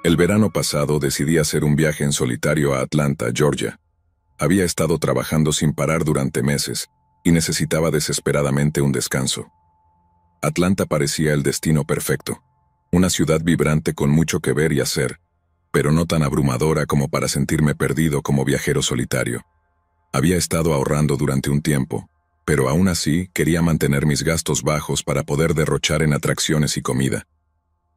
El verano pasado decidí hacer un viaje en solitario a Atlanta, Georgia. Había estado trabajando sin parar durante meses y necesitaba desesperadamente un descanso. Atlanta parecía el destino perfecto, una ciudad vibrante con mucho que ver y hacer, pero no tan abrumadora como para sentirme perdido como viajero solitario. Había estado ahorrando durante un tiempo, pero aún así quería mantener mis gastos bajos para poder derrochar en atracciones y comida.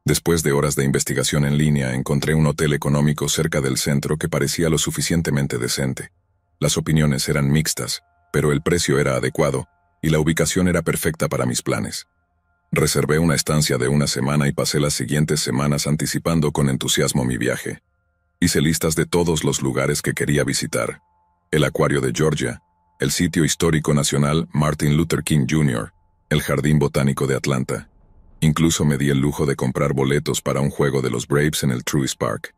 Después de horas de investigación en línea, encontré un hotel económico cerca del centro que parecía lo suficientemente decente. Las opiniones eran mixtas, pero el precio era adecuado y la ubicación era perfecta para mis planes. Reservé una estancia de una semana y pasé las siguientes semanas anticipando con entusiasmo mi viaje. Hice listas de todos los lugares que quería visitar: el Acuario de Georgia, el Sitio Histórico Nacional Martin Luther King Jr., el Jardín Botánico de Atlanta. Incluso me di el lujo de comprar boletos para un juego de los Braves en el Truist Park.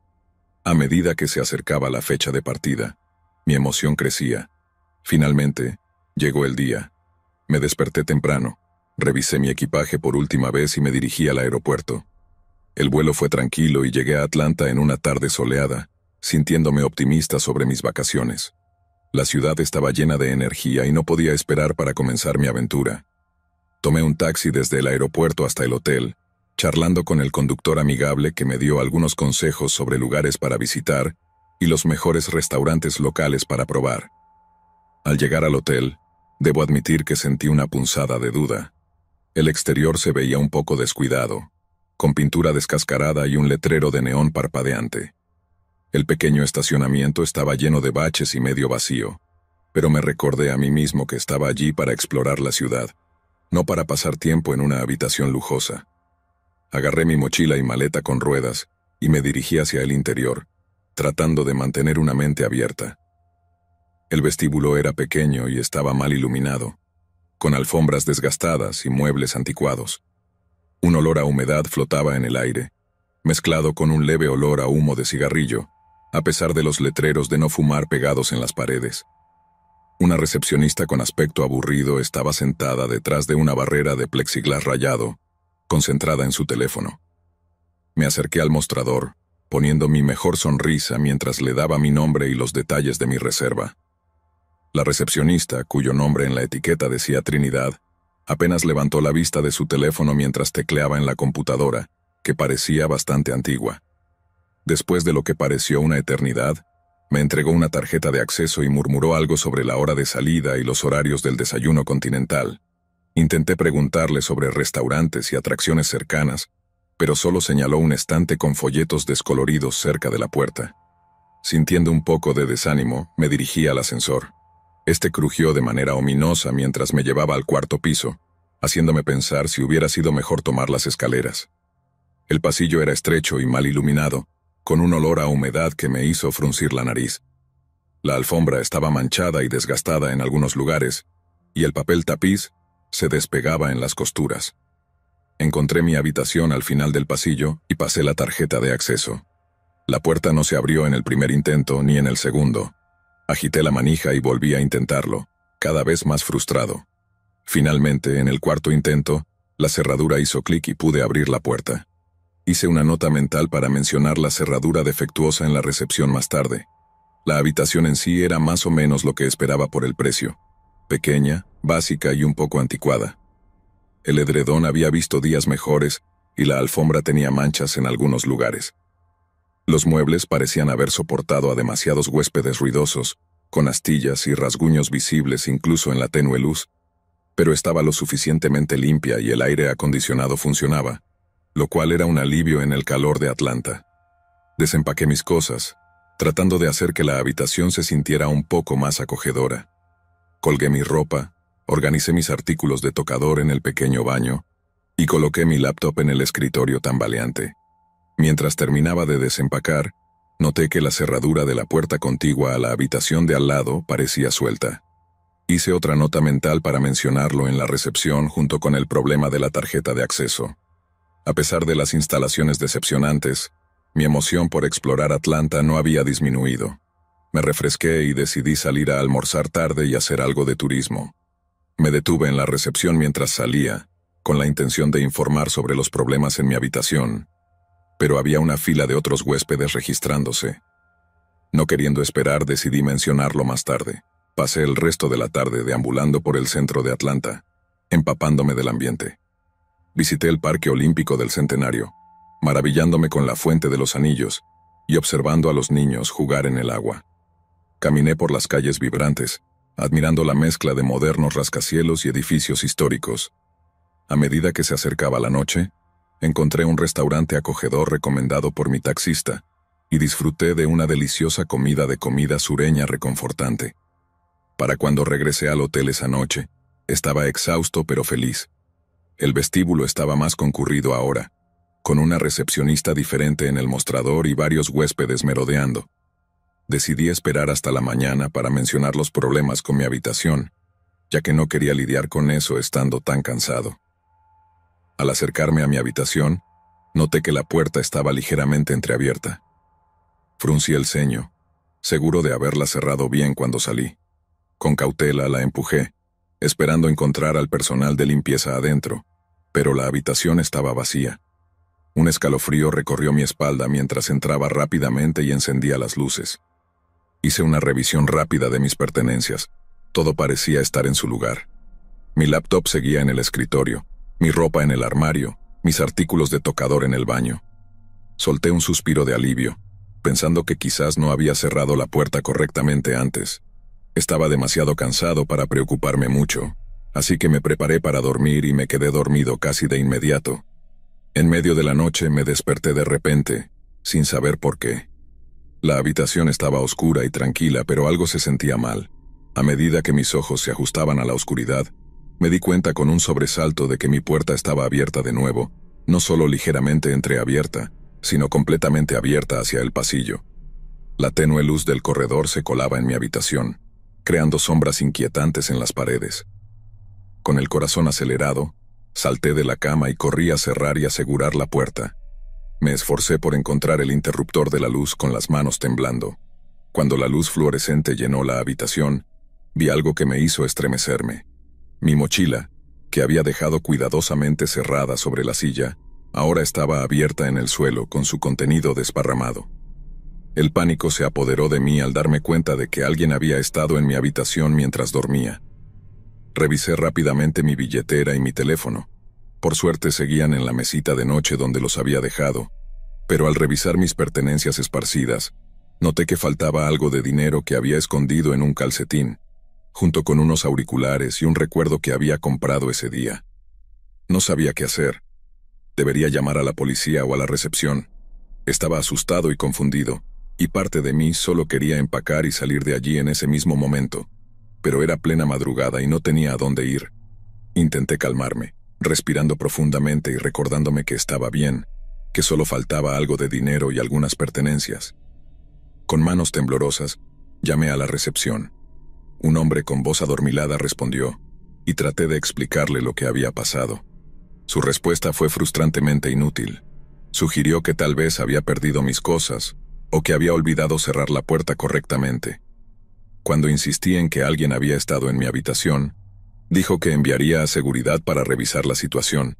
A medida que se acercaba la fecha de partida, mi emoción crecía. Finalmente, llegó el día. Me desperté temprano, revisé mi equipaje por última vez y me dirigí al aeropuerto. El vuelo fue tranquilo y llegué a Atlanta en una tarde soleada, sintiéndome optimista sobre mis vacaciones. La ciudad estaba llena de energía y no podía esperar para comenzar mi aventura. Tomé un taxi desde el aeropuerto hasta el hotel, charlando con el conductor amigable que me dio algunos consejos sobre lugares para visitar y los mejores restaurantes locales para probar. Al llegar al hotel, debo admitir que sentí una punzada de duda. El exterior se veía un poco descuidado, con pintura descascarada y un letrero de neón parpadeante. El pequeño estacionamiento estaba lleno de baches y medio vacío, pero me recordé a mí mismo que estaba allí para explorar la ciudad, no para pasar tiempo en una habitación lujosa. Agarré mi mochila y maleta con ruedas y me dirigí hacia el interior, tratando de mantener una mente abierta. El vestíbulo era pequeño y estaba mal iluminado, con alfombras desgastadas y muebles anticuados. Un olor a humedad flotaba en el aire, mezclado con un leve olor a humo de cigarrillo, a pesar de los letreros de no fumar pegados en las paredes. Una recepcionista con aspecto aburrido estaba sentada detrás de una barrera de plexiglás rayado, concentrada en su teléfono. Me acerqué al mostrador, poniendo mi mejor sonrisa mientras le daba mi nombre y los detalles de mi reserva. La recepcionista, cuyo nombre en la etiqueta decía Trinidad, apenas levantó la vista de su teléfono mientras tecleaba en la computadora, que parecía bastante antigua. Después de lo que pareció una eternidad, me entregó una tarjeta de acceso y murmuró algo sobre la hora de salida y los horarios del desayuno continental. Intenté preguntarle sobre restaurantes y atracciones cercanas, pero solo señaló un estante con folletos descoloridos cerca de la puerta. Sintiendo un poco de desánimo, me dirigí al ascensor. Este crujió de manera ominosa mientras me llevaba al cuarto piso, haciéndome pensar si hubiera sido mejor tomar las escaleras. El pasillo era estrecho y mal iluminado, con un olor a humedad que me hizo fruncir la nariz. La alfombra estaba manchada y desgastada en algunos lugares, y el papel tapiz se despegaba en las costuras. Encontré mi habitación al final del pasillo y pasé la tarjeta de acceso. La puerta no se abrió en el primer intento ni en el segundo. Agité la manija y volví a intentarlo, cada vez más frustrado. Finalmente, en el cuarto intento, la cerradura hizo clic y pude abrir la puerta. Hice una nota mental para mencionar la cerradura defectuosa en la recepción más tarde. La habitación en sí era más o menos lo que esperaba por el precio. Pequeña, básica y un poco anticuada. El edredón había visto días mejores y la alfombra tenía manchas en algunos lugares. Los muebles parecían haber soportado a demasiados huéspedes ruidosos, con astillas y rasguños visibles incluso en la tenue luz, pero estaba lo suficientemente limpia y el aire acondicionado funcionaba, lo cual era un alivio en el calor de Atlanta. Desempaqué mis cosas, tratando de hacer que la habitación se sintiera un poco más acogedora. Colgué mi ropa, organicé mis artículos de tocador en el pequeño baño y coloqué mi laptop en el escritorio tambaleante. Mientras terminaba de desempacar, noté que la cerradura de la puerta contigua a la habitación de al lado parecía suelta. Hice otra nota mental para mencionarlo en la recepción junto con el problema de la tarjeta de acceso. A pesar de las instalaciones decepcionantes, mi emoción por explorar Atlanta no había disminuido. Me refresqué y decidí salir a almorzar tarde y hacer algo de turismo. Me detuve en la recepción mientras salía, con la intención de informar sobre los problemas en mi habitación, pero había una fila de otros huéspedes registrándose. No queriendo esperar, decidí mencionarlo más tarde. Pasé el resto de la tarde deambulando por el centro de Atlanta, empapándome del ambiente. Visité el Parque Olímpico del Centenario, maravillándome con la Fuente de los Anillos y observando a los niños jugar en el agua. Caminé por las calles vibrantes, admirando la mezcla de modernos rascacielos y edificios históricos. A medida que se acercaba la noche, encontré un restaurante acogedor recomendado por mi taxista y disfruté de una deliciosa comida sureña reconfortante. Para cuando regresé al hotel esa noche, estaba exhausto pero feliz. El vestíbulo estaba más concurrido ahora, con una recepcionista diferente en el mostrador y varios huéspedes merodeando. Decidí esperar hasta la mañana para mencionar los problemas con mi habitación, ya que no quería lidiar con eso estando tan cansado. Al acercarme a mi habitación, noté que la puerta estaba ligeramente entreabierta. Fruncí el ceño, seguro de haberla cerrado bien cuando salí. Con cautela la empujé, esperando encontrar al personal de limpieza adentro, pero la habitación estaba vacía. Un escalofrío recorrió mi espalda mientras entraba rápidamente y encendía las luces. Hice una revisión rápida de mis pertenencias. Todo parecía estar en su lugar. Mi laptop seguía en el escritorio, mi ropa en el armario, mis artículos de tocador en el baño. Solté un suspiro de alivio, pensando que quizás no había cerrado la puerta correctamente antes. Estaba demasiado cansado para preocuparme mucho, así que me preparé para dormir y me quedé dormido casi de inmediato. En medio de la noche me desperté de repente, sin saber por qué. La habitación estaba oscura y tranquila, pero algo se sentía mal. A medida que mis ojos se ajustaban a la oscuridad, me di cuenta con un sobresalto de que mi puerta estaba abierta de nuevo, no solo ligeramente entreabierta, sino completamente abierta hacia el pasillo. La tenue luz del corredor se colaba en mi habitación, creando sombras inquietantes en las paredes. Con el corazón acelerado, salté de la cama y corrí a cerrar y asegurar la puerta. Me esforcé por encontrar el interruptor de la luz con las manos temblando. Cuando la luz fluorescente llenó la habitación, vi algo que me hizo estremecerme. Mi mochila, que había dejado cuidadosamente cerrada sobre la silla, ahora estaba abierta en el suelo con su contenido desparramado. El pánico se apoderó de mí al darme cuenta de que alguien había estado en mi habitación mientras dormía. Revisé rápidamente mi billetera y mi teléfono. Por suerte seguían en la mesita de noche donde los había dejado, pero al revisar mis pertenencias esparcidas, noté que faltaba algo de dinero que había escondido en un calcetín, junto con unos auriculares y un recuerdo que había comprado ese día. No sabía qué hacer. Debería llamar a la policía o a la recepción. Estaba asustado y confundido, y parte de mí solo quería empacar y salir de allí en ese mismo momento. Pero era plena madrugada y no tenía a dónde ir. Intenté calmarme, respirando profundamente y recordándome que estaba bien, que solo faltaba algo de dinero y algunas pertenencias. Con manos temblorosas, llamé a la recepción. Un hombre con voz adormilada respondió, y traté de explicarle lo que había pasado. Su respuesta fue frustrantemente inútil. Sugirió que tal vez había perdido mis cosas, o que había olvidado cerrar la puerta correctamente. Cuando insistí en que alguien había estado en mi habitación, dijo que enviaría a seguridad para revisar la situación.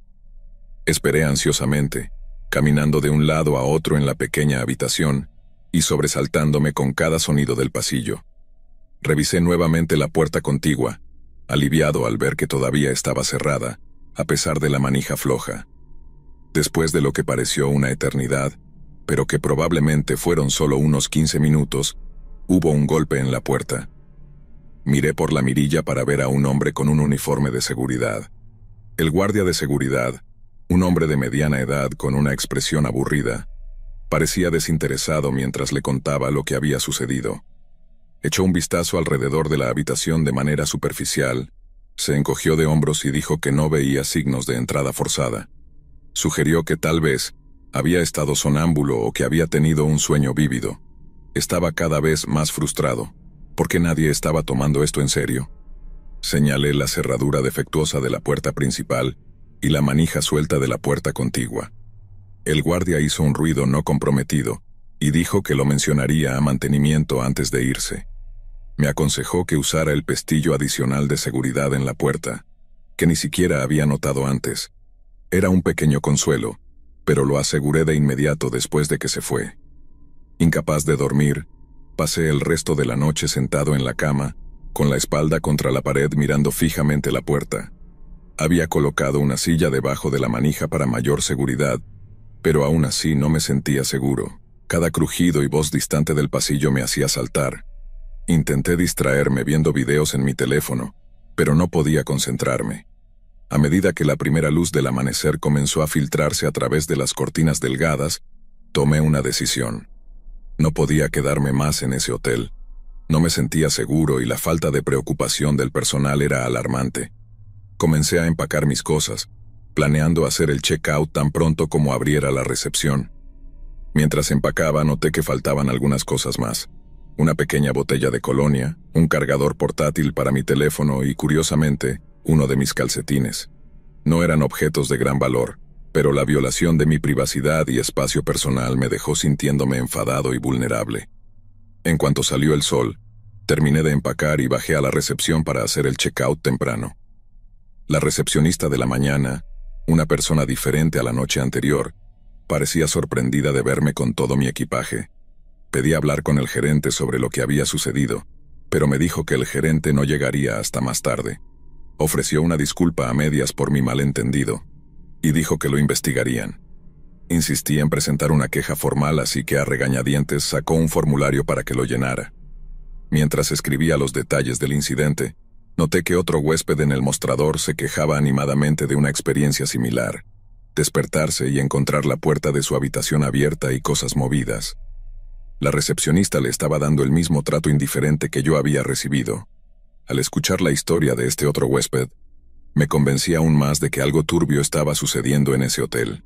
Esperé ansiosamente, caminando de un lado a otro en la pequeña habitación y sobresaltándome con cada sonido del pasillo. Revisé nuevamente la puerta contigua, aliviado al ver que todavía estaba cerrada, a pesar de la manija floja. Después de lo que pareció una eternidad, pero que probablemente fueron solo unos 15 minutos, hubo un golpe en la puerta. Miré por la mirilla para ver a un hombre con un uniforme de seguridad. El guardia de seguridad, un hombre de mediana edad con una expresión aburrida, parecía desinteresado mientras le contaba lo que había sucedido. Echó un vistazo alrededor de la habitación de manera superficial, se encogió de hombros y dijo que no veía signos de entrada forzada. Sugirió que tal vez había estado sonámbulo o que había tenido un sueño vívido. Estaba cada vez más frustrado, porque nadie estaba tomando esto en serio. Señalé la cerradura defectuosa de la puerta principal y la manija suelta de la puerta contigua. El guardia hizo un ruido no comprometido y dijo que lo mencionaría a mantenimiento antes de irse. Me aconsejó que usara el pestillo adicional de seguridad en la puerta, que ni siquiera había notado antes, Era un pequeño consuelo, pero lo aseguré de inmediato después de que se fue. Incapaz de dormir, pasé el resto de la noche sentado en la cama, con la espalda contra la pared mirando fijamente la puerta. Había colocado una silla debajo de la manija para mayor seguridad, pero aún así no me sentía seguro. Cada crujido y voz distante del pasillo me hacía saltar. Intenté distraerme viendo videos en mi teléfono, pero no podía concentrarme. A medida que la primera luz del amanecer comenzó a filtrarse a través de las cortinas delgadas, tomé una decisión. No podía quedarme más en ese hotel. No me sentía seguro y la falta de preocupación del personal era alarmante. Comencé a empacar mis cosas, planeando hacer el check-out tan pronto como abriera la recepción. Mientras empacaba, noté que faltaban algunas cosas más. Una pequeña botella de colonia, un cargador portátil para mi teléfono y, curiosamente, uno de mis calcetines. No eran objetos de gran valor, pero la violación de mi privacidad y espacio personal me dejó sintiéndome enfadado y vulnerable. En cuanto salió el sol, terminé de empacar y bajé a la recepción para hacer el check-out temprano. La recepcionista de la mañana, una persona diferente a la noche anterior, parecía sorprendida de verme con todo mi equipaje. Pedí hablar con el gerente sobre lo que había sucedido, pero me dijo que el gerente no llegaría hasta más tarde. Ofreció una disculpa a medias por mi malentendido, y dijo que lo investigarían. Insistí en presentar una queja formal, así que a regañadientes sacó un formulario para que lo llenara. Mientras escribía los detalles del incidente, noté que otro huésped en el mostrador se quejaba animadamente de una experiencia similar: despertarse y encontrar la puerta de su habitación abierta y cosas movidas. La recepcionista le estaba dando el mismo trato indiferente que yo había recibido. Al escuchar la historia de este otro huésped, me convencí aún más de que algo turbio estaba sucediendo en ese hotel.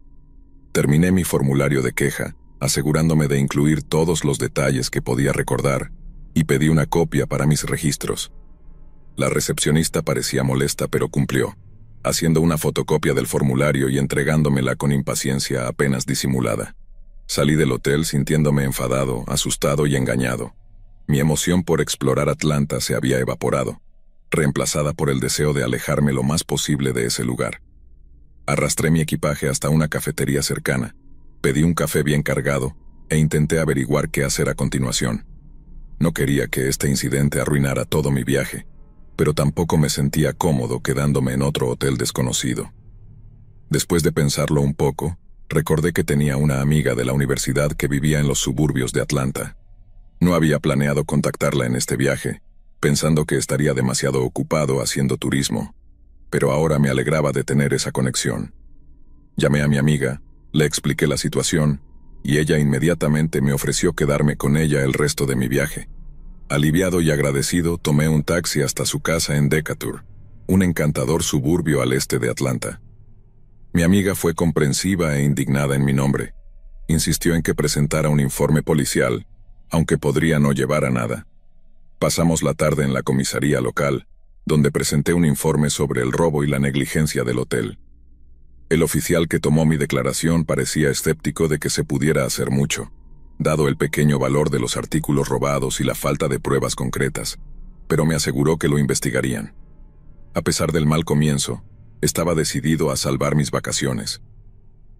Terminé mi formulario de queja, asegurándome de incluir todos los detalles que podía recordar, y pedí una copia para mis registros. La recepcionista parecía molesta, pero cumplió, haciendo una fotocopia del formulario y entregándomela con impaciencia apenas disimulada. Salí del hotel sintiéndome enfadado, asustado y engañado. Mi emoción por explorar Atlanta se había evaporado, reemplazada por el deseo de alejarme lo más posible de ese lugar. Arrastré mi equipaje hasta una cafetería cercana, pedí un café bien cargado e intenté averiguar qué hacer a continuación. No quería que este incidente arruinara todo mi viaje, pero tampoco me sentía cómodo quedándome en otro hotel desconocido. Después de pensarlo un poco, recordé que tenía una amiga de la universidad que vivía en los suburbios de Atlanta. No había planeado contactarla en este viaje, pensando que estaría demasiado ocupado haciendo turismo, pero ahora me alegraba de tener esa conexión. Llamé a mi amiga, le expliqué la situación, y ella inmediatamente me ofreció quedarme con ella el resto de mi viaje. Aliviado y agradecido, tomé un taxi hasta su casa en Decatur, un encantador suburbio al este de Atlanta. Mi amiga fue comprensiva e indignada en mi nombre. Insistió en que presentara un informe policial, aunque podría no llevar a nada. Pasamos la tarde en la comisaría local, donde presenté un informe sobre el robo y la negligencia del hotel. El oficial que tomó mi declaración parecía escéptico de que se pudiera hacer mucho, dado el pequeño valor de los artículos robados y la falta de pruebas concretas, pero me aseguró que lo investigarían. A pesar del mal comienzo, estaba decidido a salvar mis vacaciones.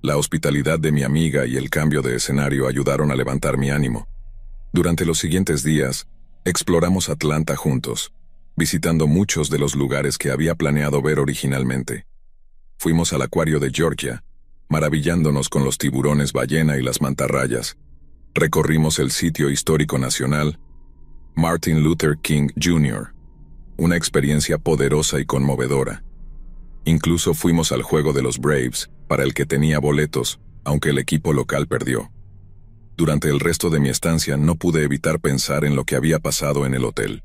La hospitalidad de mi amiga y el cambio de escenario ayudaron a levantar mi ánimo. Durante los siguientes días, exploramos Atlanta juntos, visitando muchos de los lugares que había planeado ver originalmente. Fuimos al acuario de Georgia, maravillándonos con los tiburones ballena y las mantarrayas. Recorrimos el sitio histórico nacional, Martin Luther King Jr., una experiencia poderosa y conmovedora. Incluso fuimos al juego de los Braves, para el que tenía boletos, aunque el equipo local perdió. Durante el resto de mi estancia no pude evitar pensar en lo que había pasado en el hotel.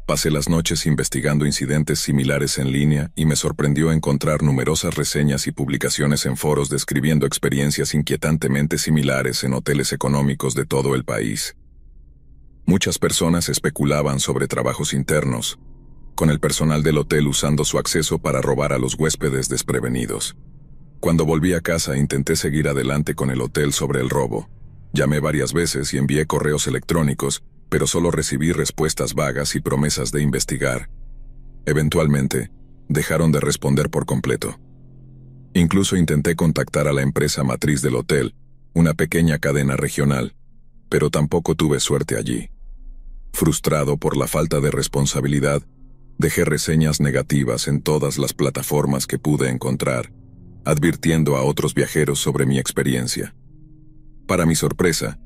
Pasé las noches investigando incidentes similares en línea y me sorprendió encontrar numerosas reseñas y publicaciones en foros describiendo experiencias inquietantemente similares en hoteles económicos de todo el país. Muchas personas especulaban sobre trabajos internos, con el personal del hotel usando su acceso para robar a los huéspedes desprevenidos. Cuando volví a casa intenté seguir adelante con el hotel sobre el robo. Llamé varias veces y envié correos electrónicos, pero solo recibí respuestas vagas y promesas de investigar. Eventualmente, dejaron de responder por completo. Incluso intenté contactar a la empresa matriz del hotel, una pequeña cadena regional, pero tampoco tuve suerte allí. Frustrado por la falta de responsabilidad, dejé reseñas negativas en todas las plataformas que pude encontrar, advirtiendo a otros viajeros sobre mi experiencia. Para mi sorpresa,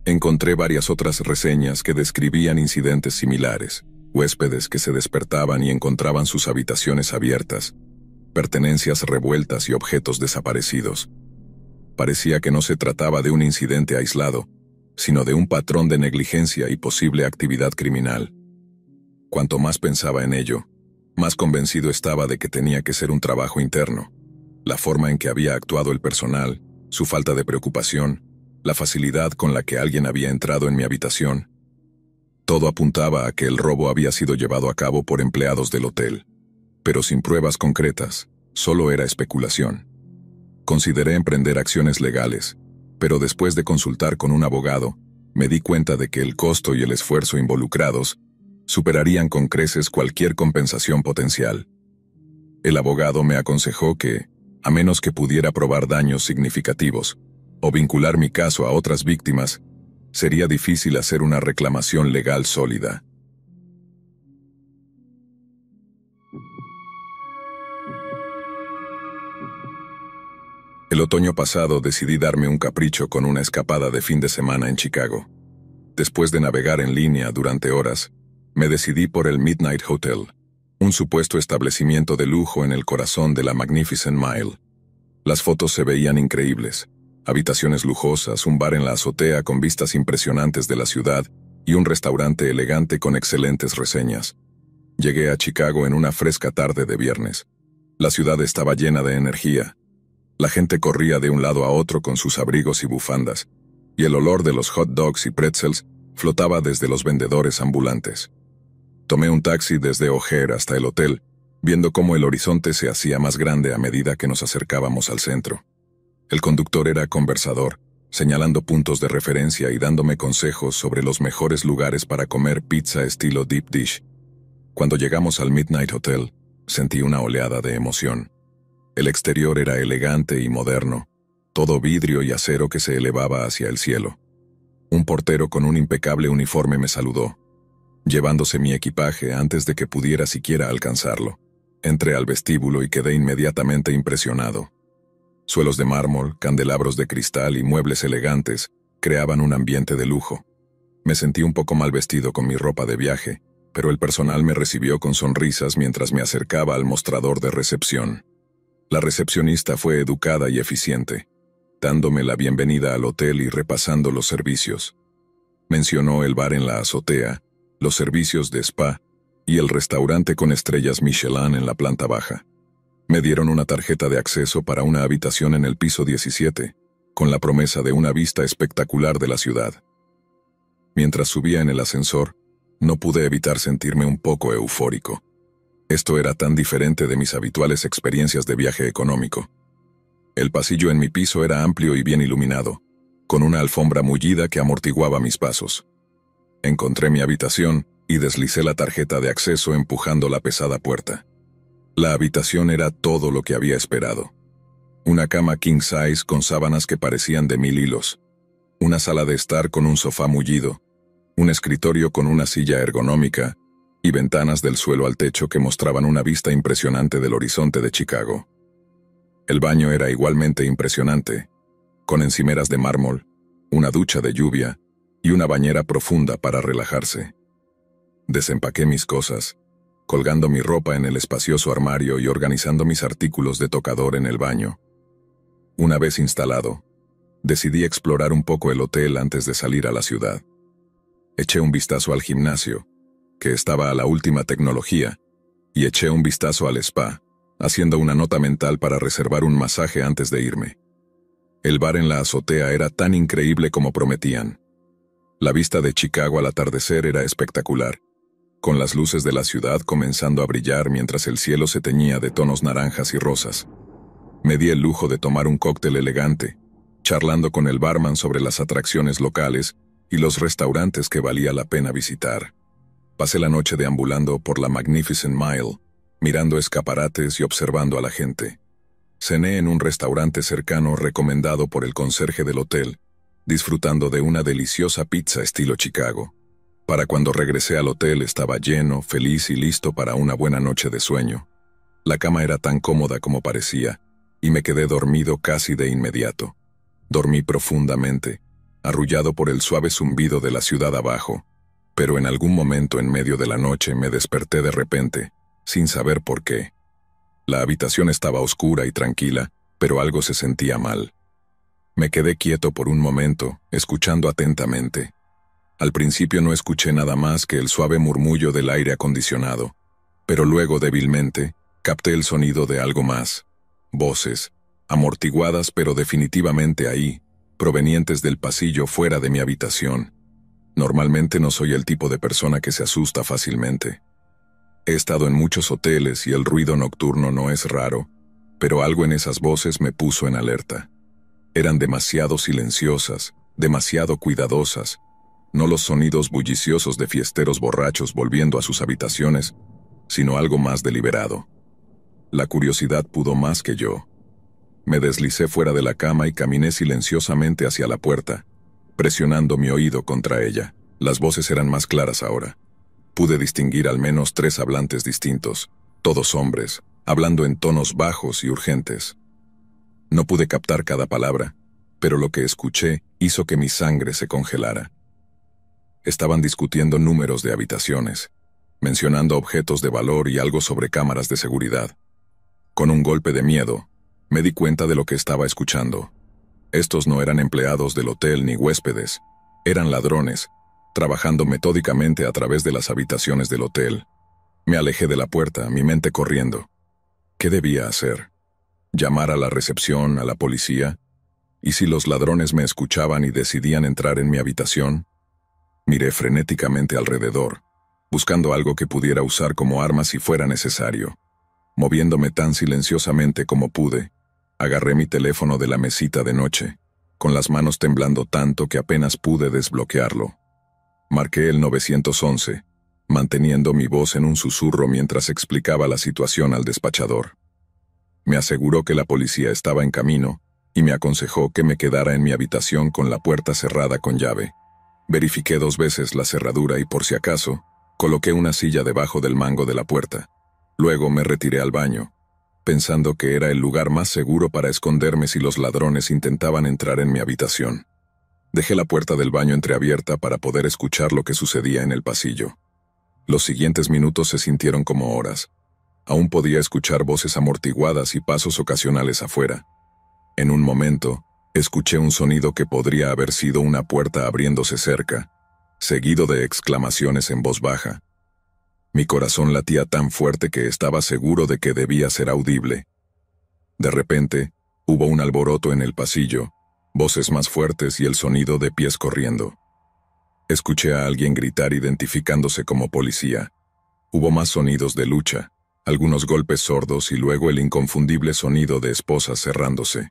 encontré varias otras reseñas que describían incidentes similares, huéspedes que se despertaban y encontraban sus habitaciones abiertas, pertenencias revueltas y objetos desaparecidos. Parecía que no se trataba de un incidente aislado, sino de un patrón de negligencia y posible actividad criminal. Cuanto más pensaba en ello, más convencido estaba de que tenía que ser un trabajo interno. La forma en que había actuado el personal, su falta de preocupación, la facilidad con la que alguien había entrado en mi habitación. Todo apuntaba a que el robo había sido llevado a cabo por empleados del hotel, pero sin pruebas concretas, solo era especulación. Consideré emprender acciones legales, pero después de consultar con un abogado, me di cuenta de que el costo y el esfuerzo involucrados superarían con creces cualquier compensación potencial. El abogado me aconsejó que, a menos que pudiera probar daños significativos o vincular mi caso a otras víctimas, sería difícil hacer una reclamación legal sólida. El otoño pasado decidí darme un capricho con una escapada de fin de semana en Chicago. Después de navegar en línea durante horas, me decidí por el Midnight Hotel, un supuesto establecimiento de lujo en el corazón de la Magnificent Mile. Las fotos se veían increíbles. Habitaciones lujosas, un bar en la azotea con vistas impresionantes de la ciudad y un restaurante elegante con excelentes reseñas. Llegué a Chicago en una fresca tarde de viernes. La ciudad estaba llena de energía. La gente corría de un lado a otro con sus abrigos y bufandas, y el olor de los hot dogs y pretzels flotaba desde los vendedores ambulantes. Tomé un taxi desde O'Hare hasta el hotel, viendo cómo el horizonte se hacía más grande a medida que nos acercábamos al centro. El conductor era conversador, señalando puntos de referencia y dándome consejos sobre los mejores lugares para comer pizza estilo deep dish. Cuando llegamos al Midnight Hotel, sentí una oleada de emoción. El exterior era elegante y moderno, todo vidrio y acero que se elevaba hacia el cielo. Un portero con un impecable uniforme me saludó, llevándose mi equipaje antes de que pudiera siquiera alcanzarlo. Entré al vestíbulo y quedé inmediatamente impresionado. Suelos de mármol, candelabros de cristal y muebles elegantes creaban un ambiente de lujo. Me sentí un poco mal vestido con mi ropa de viaje, pero el personal me recibió con sonrisas mientras me acercaba al mostrador de recepción. La recepcionista fue educada y eficiente, dándome la bienvenida al hotel y repasando los servicios. Mencionó el bar en la azotea, los servicios de spa y el restaurante con estrellas Michelin en la planta baja. Me dieron una tarjeta de acceso para una habitación en el piso 17, con la promesa de una vista espectacular de la ciudad. Mientras subía en el ascensor, no pude evitar sentirme un poco eufórico. Esto era tan diferente de mis habituales experiencias de viaje económico. El pasillo en mi piso era amplio y bien iluminado, con una alfombra mullida que amortiguaba mis pasos. Encontré mi habitación y deslicé la tarjeta de acceso empujando la pesada puerta. La habitación era todo lo que había esperado. Una cama king size con sábanas que parecían de 1000 hilos, una sala de estar con un sofá mullido, un escritorio con una silla ergonómica y ventanas del suelo al techo que mostraban una vista impresionante del horizonte de Chicago. El baño era igualmente impresionante, con encimeras de mármol, una ducha de lluvia y una bañera profunda para relajarse. Desempaqué mis cosas, colgando mi ropa en el espacioso armario y organizando mis artículos de tocador en el baño. Una vez instalado, decidí explorar un poco el hotel antes de salir a la ciudad. Eché un vistazo al gimnasio, que estaba a la última tecnología, y eché un vistazo al spa, haciendo una nota mental para reservar un masaje antes de irme. El bar en la azotea era tan increíble como prometían. La vista de Chicago al atardecer era espectacular, con las luces de la ciudad comenzando a brillar mientras el cielo se teñía de tonos naranjas y rosas. Me di el lujo de tomar un cóctel elegante, charlando con el barman sobre las atracciones locales y los restaurantes que valía la pena visitar. Pasé la noche deambulando por la Magnificent Mile, mirando escaparates y observando a la gente. Cené en un restaurante cercano recomendado por el conserje del hotel, disfrutando de una deliciosa pizza estilo Chicago. Para cuando regresé al hotel estaba lleno, feliz y listo para una buena noche de sueño. La cama era tan cómoda como parecía, y me quedé dormido casi de inmediato. Dormí profundamente, arrullado por el suave zumbido de la ciudad abajo, pero en algún momento en medio de la noche me desperté de repente, sin saber por qué. La habitación estaba oscura y tranquila, pero algo se sentía mal. Me quedé quieto por un momento, escuchando atentamente. Al principio no escuché nada más que el suave murmullo del aire acondicionado, pero luego débilmente capté el sonido de algo más. Voces, amortiguadas pero definitivamente ahí, provenientes del pasillo fuera de mi habitación. Normalmente no soy el tipo de persona que se asusta fácilmente. He estado en muchos hoteles y el ruido nocturno no es raro, pero algo en esas voces me puso en alerta. Eran demasiado silenciosas, demasiado cuidadosas, no los sonidos bulliciosos de fiesteros borrachos volviendo a sus habitaciones, sino algo más deliberado. La curiosidad pudo más que yo. Me deslicé fuera de la cama y caminé silenciosamente hacia la puerta, presionando mi oído contra ella. Las voces eran más claras ahora. Pude distinguir al menos 3 hablantes distintos, todos hombres, hablando en tonos bajos y urgentes. No pude captar cada palabra, pero lo que escuché hizo que mi sangre se congelara. Estaban discutiendo números de habitaciones, mencionando objetos de valor y algo sobre cámaras de seguridad. Con un golpe de miedo, me di cuenta de lo que estaba escuchando. Estos no eran empleados del hotel ni huéspedes, eran ladrones, trabajando metódicamente a través de las habitaciones del hotel. Me alejé de la puerta, mi mente corriendo. ¿Qué debía hacer? ¿Llamar a la recepción, a la policía? ¿Y si los ladrones me escuchaban y decidían entrar en mi habitación? Miré frenéticamente alrededor, buscando algo que pudiera usar como arma si fuera necesario. Moviéndome tan silenciosamente como pude, agarré mi teléfono de la mesita de noche, con las manos temblando tanto que apenas pude desbloquearlo. Marqué el 911, manteniendo mi voz en un susurro mientras explicaba la situación al despachador. Me aseguró que la policía estaba en camino y me aconsejó que me quedara en mi habitación con la puerta cerrada con llave. Verifiqué 2 veces la cerradura y por si acaso, coloqué una silla debajo del mango de la puerta. Luego me retiré al baño, pensando que era el lugar más seguro para esconderme si los ladrones intentaban entrar en mi habitación. Dejé la puerta del baño entreabierta para poder escuchar lo que sucedía en el pasillo. Los siguientes minutos se sintieron como horas. Aún podía escuchar voces amortiguadas y pasos ocasionales afuera. En un momento, escuché un sonido que podría haber sido una puerta abriéndose cerca, seguido de exclamaciones en voz baja. Mi corazón latía tan fuerte que estaba seguro de que debía ser audible. De repente, hubo un alboroto en el pasillo, voces más fuertes y el sonido de pies corriendo. Escuché a alguien gritar identificándose como policía. Hubo más sonidos de lucha, algunos golpes sordos y luego el inconfundible sonido de esposas cerrándose.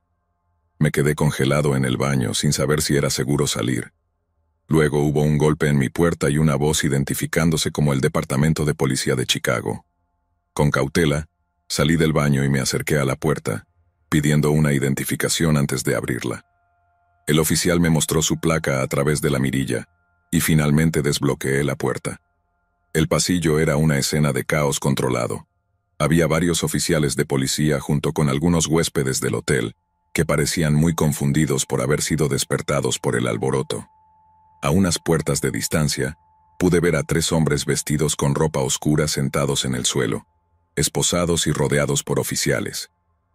Me quedé congelado en el baño sin saber si era seguro salir. Luego hubo un golpe en mi puerta y una voz identificándose como el Departamento de Policía de Chicago. Con cautela, salí del baño y me acerqué a la puerta, pidiendo una identificación antes de abrirla. El oficial me mostró su placa a través de la mirilla, y finalmente desbloqueé la puerta. El pasillo era una escena de caos controlado. Había varios oficiales de policía junto con algunos huéspedes del hotel, que parecían muy confundidos por haber sido despertados por el alboroto. A unas puertas de distancia, pude ver a 3 hombres vestidos con ropa oscura sentados en el suelo, esposados y rodeados por oficiales.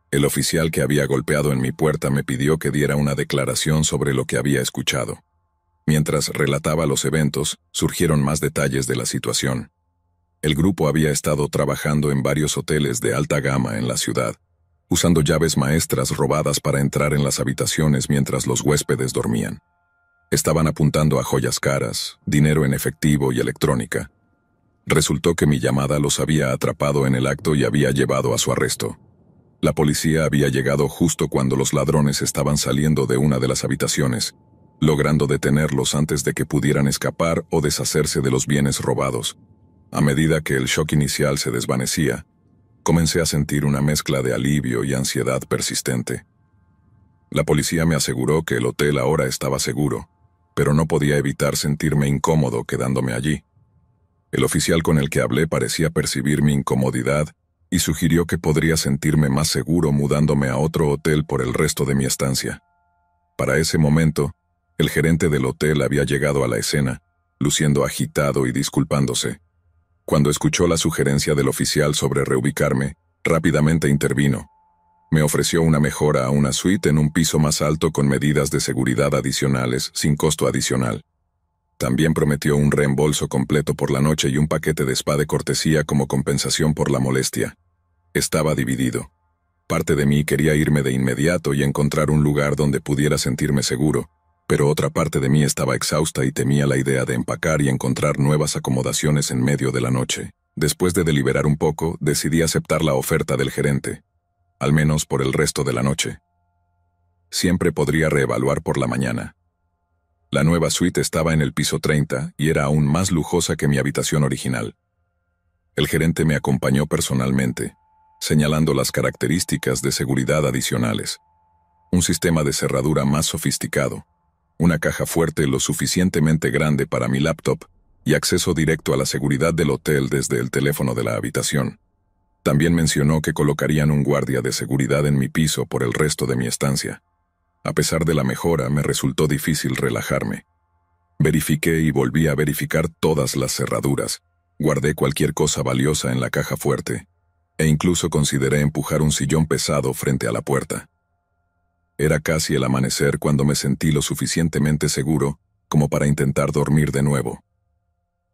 El oficial que había golpeado en mi puerta me pidió que diera una declaración sobre lo que había escuchado. Mientras relataba los eventos, surgieron más detalles de la situación. El grupo había estado trabajando en varios hoteles de alta gama en la ciudad, usando llaves maestras robadas para entrar en las habitaciones mientras los huéspedes dormían. Estaban apuntando a joyas caras, dinero en efectivo y electrónica. Resultó que mi llamada los había atrapado en el acto y había llevado a su arresto. La policía había llegado justo cuando los ladrones estaban saliendo de una de las habitaciones, logrando detenerlos antes de que pudieran escapar o deshacerse de los bienes robados. A medida que el shock inicial se desvanecía, Comencé a sentir una mezcla de alivio y ansiedad persistente. La policía me aseguró que el hotel ahora estaba seguro, pero no podía evitar sentirme incómodo quedándome allí. El oficial con el que hablé parecía percibir mi incomodidad y sugirió que podría sentirme más seguro mudándome a otro hotel por el resto de mi estancia. Para ese momento, el gerente del hotel había llegado a la escena, luciendo agitado y disculpándose. Cuando escuchó la sugerencia del oficial sobre reubicarme, rápidamente intervino. Me ofreció una mejora a una suite en un piso más alto con medidas de seguridad adicionales, sin costo adicional. También prometió un reembolso completo por la noche y un paquete de spa de cortesía como compensación por la molestia. Estaba dividido. Parte de mí quería irme de inmediato y encontrar un lugar donde pudiera sentirme seguro, pero otra parte de mí estaba exhausta y temía la idea de empacar y encontrar nuevas acomodaciones en medio de la noche. Después de deliberar un poco, decidí aceptar la oferta del gerente, al menos por el resto de la noche. Siempre podría reevaluar por la mañana. La nueva suite estaba en el piso 30 y era aún más lujosa que mi habitación original. El gerente me acompañó personalmente, señalando las características de seguridad adicionales. Un sistema de cerradura más sofisticado, una caja fuerte lo suficientemente grande para mi laptop y acceso directo a la seguridad del hotel desde el teléfono de la habitación. También mencionó que colocarían un guardia de seguridad en mi piso por el resto de mi estancia. A pesar de la mejora, me resultó difícil relajarme. Verifiqué y volví a verificar todas las cerraduras. Guardé cualquier cosa valiosa en la caja fuerte, e incluso consideré empujar un sillón pesado frente a la puerta. Era casi el amanecer cuando me sentí lo suficientemente seguro como para intentar dormir de nuevo.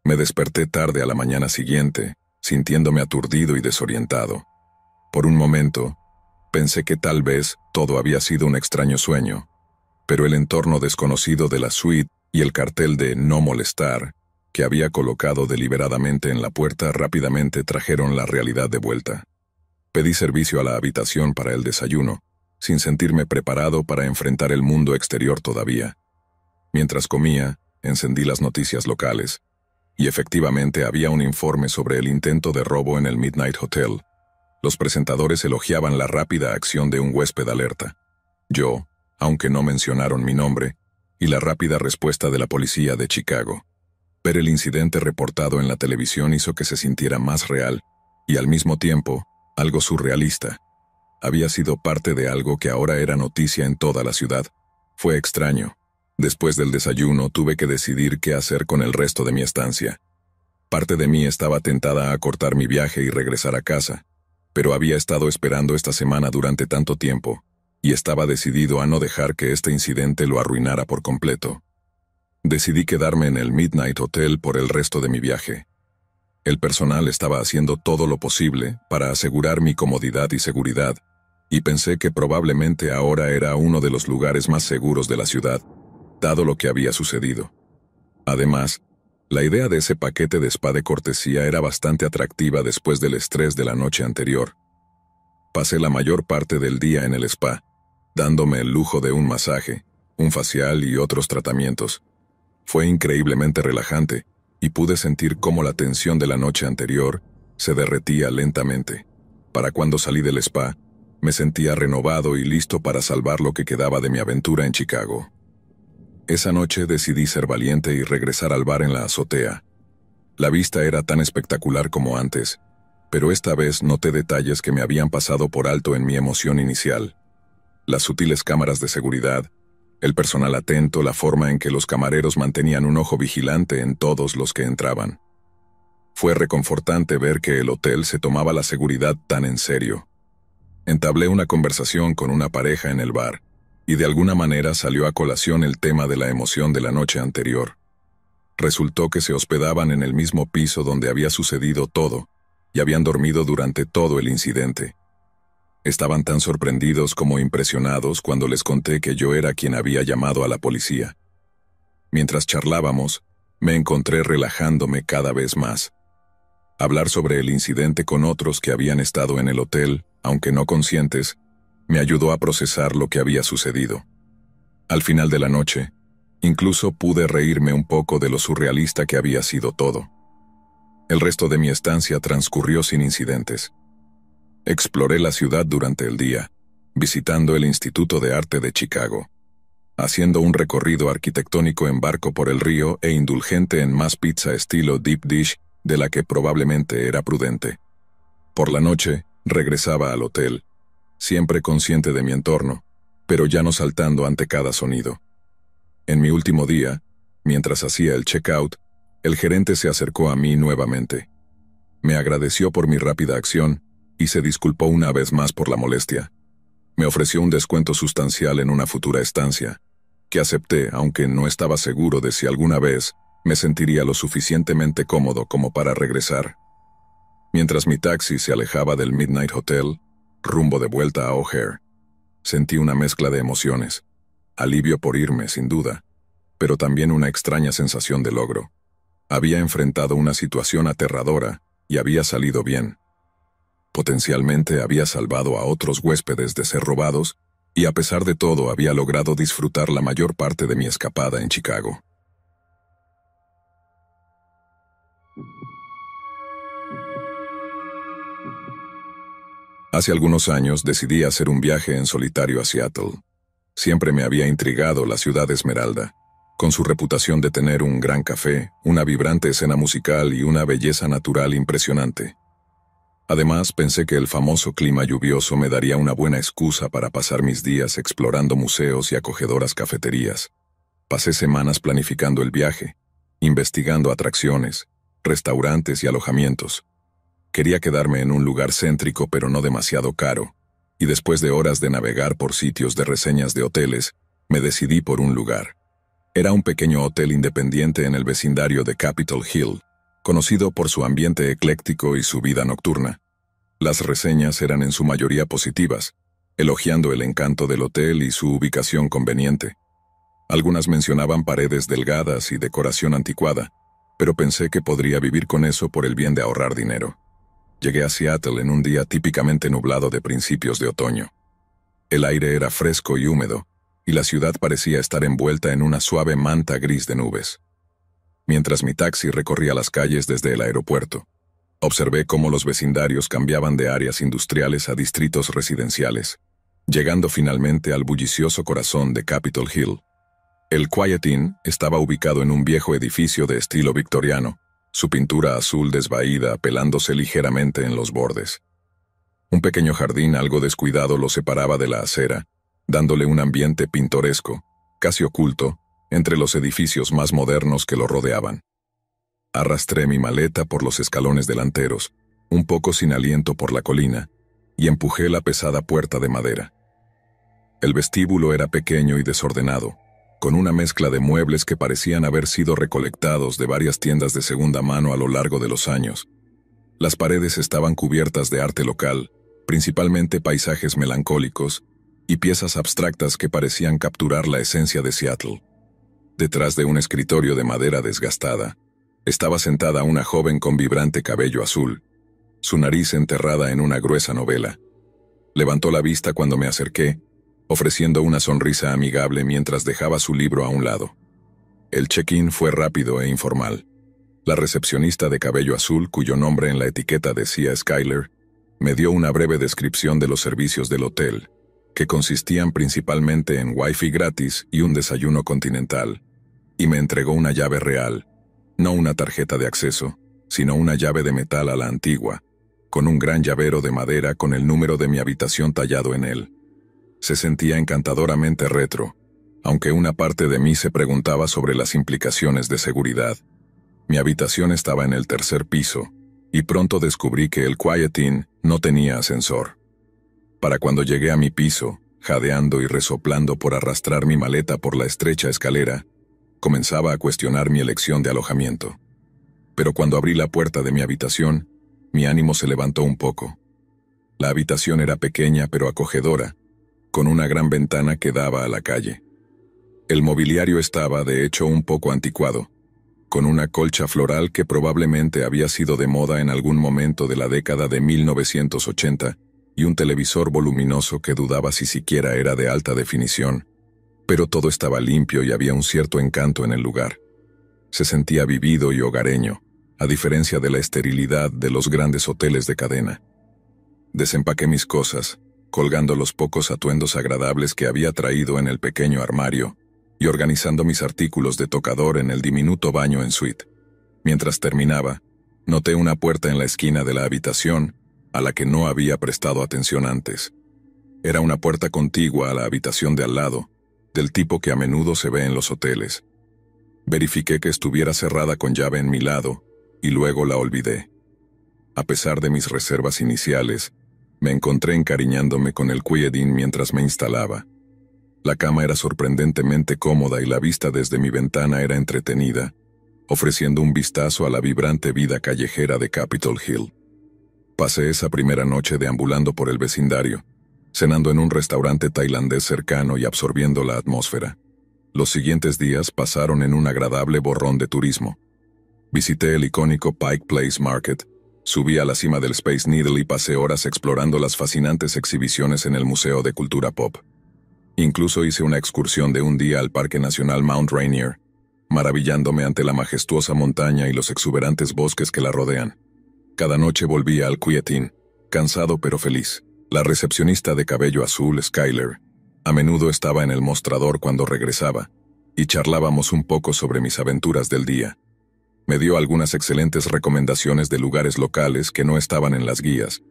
Me desperté tarde a la mañana siguiente, sintiéndome aturdido y desorientado. Por un momento, pensé que tal vez todo había sido un extraño sueño, pero el entorno desconocido de la suite y el cartel de "no molestar" que había colocado deliberadamente en la puerta rápidamente trajeron la realidad de vuelta. Pedí servicio a la habitación para el desayuno, sin sentirme preparado para enfrentar el mundo exterior todavía. Mientras comía, encendí las noticias locales, y efectivamente había un informe sobre el intento de robo en el Midnight Hotel. Los presentadores elogiaban la rápida acción de un huésped alerta. Yo, aunque no mencionaron mi nombre, y la rápida respuesta de la policía de Chicago. Ver el incidente reportado en la televisión hizo que se sintiera más real, y al mismo tiempo, algo surrealista. Había sido parte de algo que ahora era noticia en toda la ciudad. Fue extraño. Después del desayuno tuve que decidir qué hacer con el resto de mi estancia. Parte de mí estaba tentada a cortar mi viaje y regresar a casa, pero había estado esperando esta semana durante tanto tiempo, y estaba decidido a no dejar que este incidente lo arruinara por completo. Decidí quedarme en el Midnight Hotel por el resto de mi viaje. El personal estaba haciendo todo lo posible para asegurar mi comodidad y seguridad, y pensé que probablemente ahora era uno de los lugares más seguros de la ciudad, dado lo que había sucedido. Además, la idea de ese paquete de spa de cortesía era bastante atractiva después del estrés de la noche anterior. Pasé la mayor parte del día en el spa, dándome el lujo de un masaje, un facial y otros tratamientos. Fue increíblemente relajante, y pude sentir cómo la tensión de la noche anterior se derretía lentamente. Para cuando salí del spa, me sentía renovado y listo para salvar lo que quedaba de mi aventura en Chicago. Esa noche decidí ser valiente y regresar al bar en la azotea. La vista era tan espectacular como antes, pero esta vez noté detalles que me habían pasado por alto en mi emoción inicial. Las sutiles cámaras de seguridad, el personal atento, la forma en que los camareros mantenían un ojo vigilante en todos los que entraban. Fue reconfortante ver que el hotel se tomaba la seguridad tan en serio. Entablé una conversación con una pareja en el bar, y de alguna manera salió a colación el tema de la emoción de la noche anterior. Resultó que se hospedaban en el mismo piso donde había sucedido todo, y habían dormido durante todo el incidente. Estaban tan sorprendidos como impresionados cuando les conté que yo era quien había llamado a la policía. Mientras charlábamos, me encontré relajándome cada vez más. Hablar sobre el incidente con otros que habían estado en el hotel, aunque no conscientes, me ayudó a procesar lo que había sucedido. Al final de la noche, incluso pude reírme un poco de lo surrealista que había sido todo. El resto de mi estancia transcurrió sin incidentes. Exploré la ciudad durante el día, visitando el Instituto de Arte de Chicago, haciendo un recorrido arquitectónico en barco por el río e indulgente en más pizza estilo deep dish de la que probablemente era prudente. Por la noche, regresaba al hotel, siempre consciente de mi entorno, pero ya no saltando ante cada sonido. En mi último día, mientras hacía el check-out, el gerente se acercó a mí nuevamente. Me agradeció por mi rápida acción y se disculpó una vez más por la molestia. Me ofreció un descuento sustancial en una futura estancia, que acepté aunque no estaba seguro de si alguna vez me sentiría lo suficientemente cómodo como para regresar. Mientras mi taxi se alejaba del Midnight Hotel, rumbo de vuelta a O'Hare, sentí una mezcla de emociones. Alivio por irme, sin duda, pero también una extraña sensación de logro. Había enfrentado una situación aterradora y había salido bien. Potencialmente había salvado a otros huéspedes de ser robados y a pesar de todo había logrado disfrutar la mayor parte de mi escapada en Chicago. Hace algunos años decidí hacer un viaje en solitario a Seattle. Siempre me había intrigado la ciudad esmeralda, con su reputación de tener un gran café, una vibrante escena musical y una belleza natural impresionante. Además, pensé que el famoso clima lluvioso me daría una buena excusa para pasar mis días explorando museos y acogedoras cafeterías. Pasé semanas planificando el viaje, investigando atracciones, restaurantes y alojamientos. Quería quedarme en un lugar céntrico pero no demasiado caro, y después de horas de navegar por sitios de reseñas de hoteles, me decidí por un lugar. Era un pequeño hotel independiente en el vecindario de Capitol Hill, conocido por su ambiente ecléctico y su vida nocturna. Las reseñas eran en su mayoría positivas, elogiando el encanto del hotel y su ubicación conveniente. Algunas mencionaban paredes delgadas y decoración anticuada, pero pensé que podría vivir con eso por el bien de ahorrar dinero. Llegué a Seattle en un día típicamente nublado de principios de otoño. El aire era fresco y húmedo, y la ciudad parecía estar envuelta en una suave manta gris de nubes. Mientras mi taxi recorría las calles desde el aeropuerto, observé cómo los vecindarios cambiaban de áreas industriales a distritos residenciales, llegando finalmente al bullicioso corazón de Capitol Hill. El Quiet Inn estaba ubicado en un viejo edificio de estilo victoriano, su pintura azul desvaída pelándose ligeramente en los bordes. Un pequeño jardín algo descuidado lo separaba de la acera, dándole un ambiente pintoresco, casi oculto, entre los edificios más modernos que lo rodeaban. Arrastré mi maleta por los escalones delanteros, un poco sin aliento por la colina, y empujé la pesada puerta de madera. El vestíbulo era pequeño y desordenado, con una mezcla de muebles que parecían haber sido recolectados de varias tiendas de segunda mano a lo largo de los años. Las paredes estaban cubiertas de arte local, principalmente paisajes melancólicos, y piezas abstractas que parecían capturar la esencia de Seattle. Detrás de un escritorio de madera desgastada, estaba sentada una joven con vibrante cabello azul, su nariz enterrada en una gruesa novela. Levantó la vista cuando me acerqué, ofreciendo una sonrisa amigable mientras dejaba su libro a un lado. El check-in fue rápido e informal. La recepcionista de cabello azul, cuyo nombre en la etiqueta decía Skyler, me dio una breve descripción de los servicios del hotel, que consistían principalmente en Wi-Fi gratis y un desayuno continental, y me entregó una llave real, no una tarjeta de acceso, sino una llave de metal a la antigua, con un gran llavero de madera con el número de mi habitación tallado en él. Se sentía encantadoramente retro, aunque una parte de mí se preguntaba sobre las implicaciones de seguridad. Mi habitación estaba en el tercer piso, y pronto descubrí que el Quiet Inn no tenía ascensor. Para cuando llegué a mi piso, jadeando y resoplando por arrastrar mi maleta por la estrecha escalera, comenzaba a cuestionar mi elección de alojamiento. Pero cuando abrí la puerta de mi habitación, mi ánimo se levantó un poco. La habitación era pequeña pero acogedora, con una gran ventana que daba a la calle. El mobiliario estaba, de hecho, un poco anticuado, con una colcha floral que probablemente había sido de moda en algún momento de la década de 1980, y un televisor voluminoso que dudaba si siquiera era de alta definición, pero todo estaba limpio y había un cierto encanto en el lugar. Se sentía vivido y hogareño, a diferencia de la esterilidad de los grandes hoteles de cadena. Desempaqué mis cosas, colgando los pocos atuendos agradables que había traído en el pequeño armario, y organizando mis artículos de tocador en el diminuto baño en suite. Mientras terminaba, noté una puerta en la esquina de la habitación, a la que no había prestado atención antes. Era una puerta contigua a la habitación de al lado, del tipo que a menudo se ve en los hoteles. Verifiqué que estuviera cerrada con llave en mi lado, y luego la olvidé. A pesar de mis reservas iniciales, me encontré encariñándome con el Quiet-In mientras me instalaba. La cama era sorprendentemente cómoda y la vista desde mi ventana era entretenida, ofreciendo un vistazo a la vibrante vida callejera de Capitol Hill. Pasé esa primera noche deambulando por el vecindario, cenando en un restaurante tailandés cercano y absorbiendo la atmósfera. Los siguientes días pasaron en un agradable borrón de turismo. Visité el icónico Pike Place Market, subí a la cima del Space Needle y pasé horas explorando las fascinantes exhibiciones en el Museo de Cultura Pop. Incluso hice una excursión de un día al Parque Nacional Mount Rainier, maravillándome ante la majestuosa montaña y los exuberantes bosques que la rodean. Cada noche volvía al Quiet-In, cansado pero feliz. La recepcionista de cabello azul, Skyler, a menudo estaba en el mostrador cuando regresaba, y charlábamos un poco sobre mis aventuras del día. Me dio algunas excelentes recomendaciones de lugares locales que no estaban en las guías,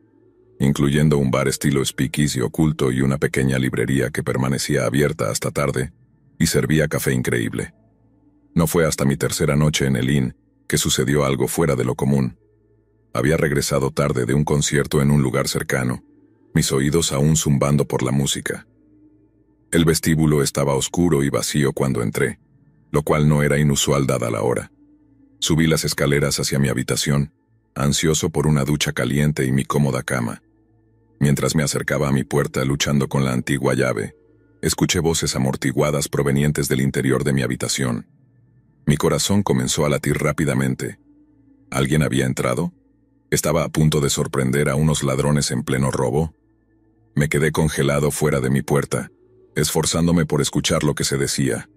incluyendo un bar estilo speakeasy oculto y una pequeña librería que permanecía abierta hasta tarde y servía café increíble. No fue hasta mi tercera noche en el Inn que sucedió algo fuera de lo común. Había regresado tarde de un concierto en un lugar cercano, mis oídos aún zumbando por la música. El vestíbulo estaba oscuro y vacío cuando entré, lo cual no era inusual dada la hora. Subí las escaleras hacia mi habitación, ansioso por una ducha caliente y mi cómoda cama. Mientras me acercaba a mi puerta luchando con la antigua llave, escuché voces amortiguadas provenientes del interior de mi habitación. Mi corazón comenzó a latir rápidamente. ¿Alguien había entrado? ¿Estaba a punto de sorprender a unos ladrones en pleno robo? Me quedé congelado fuera de mi puerta, esforzándome por escuchar lo que se decía.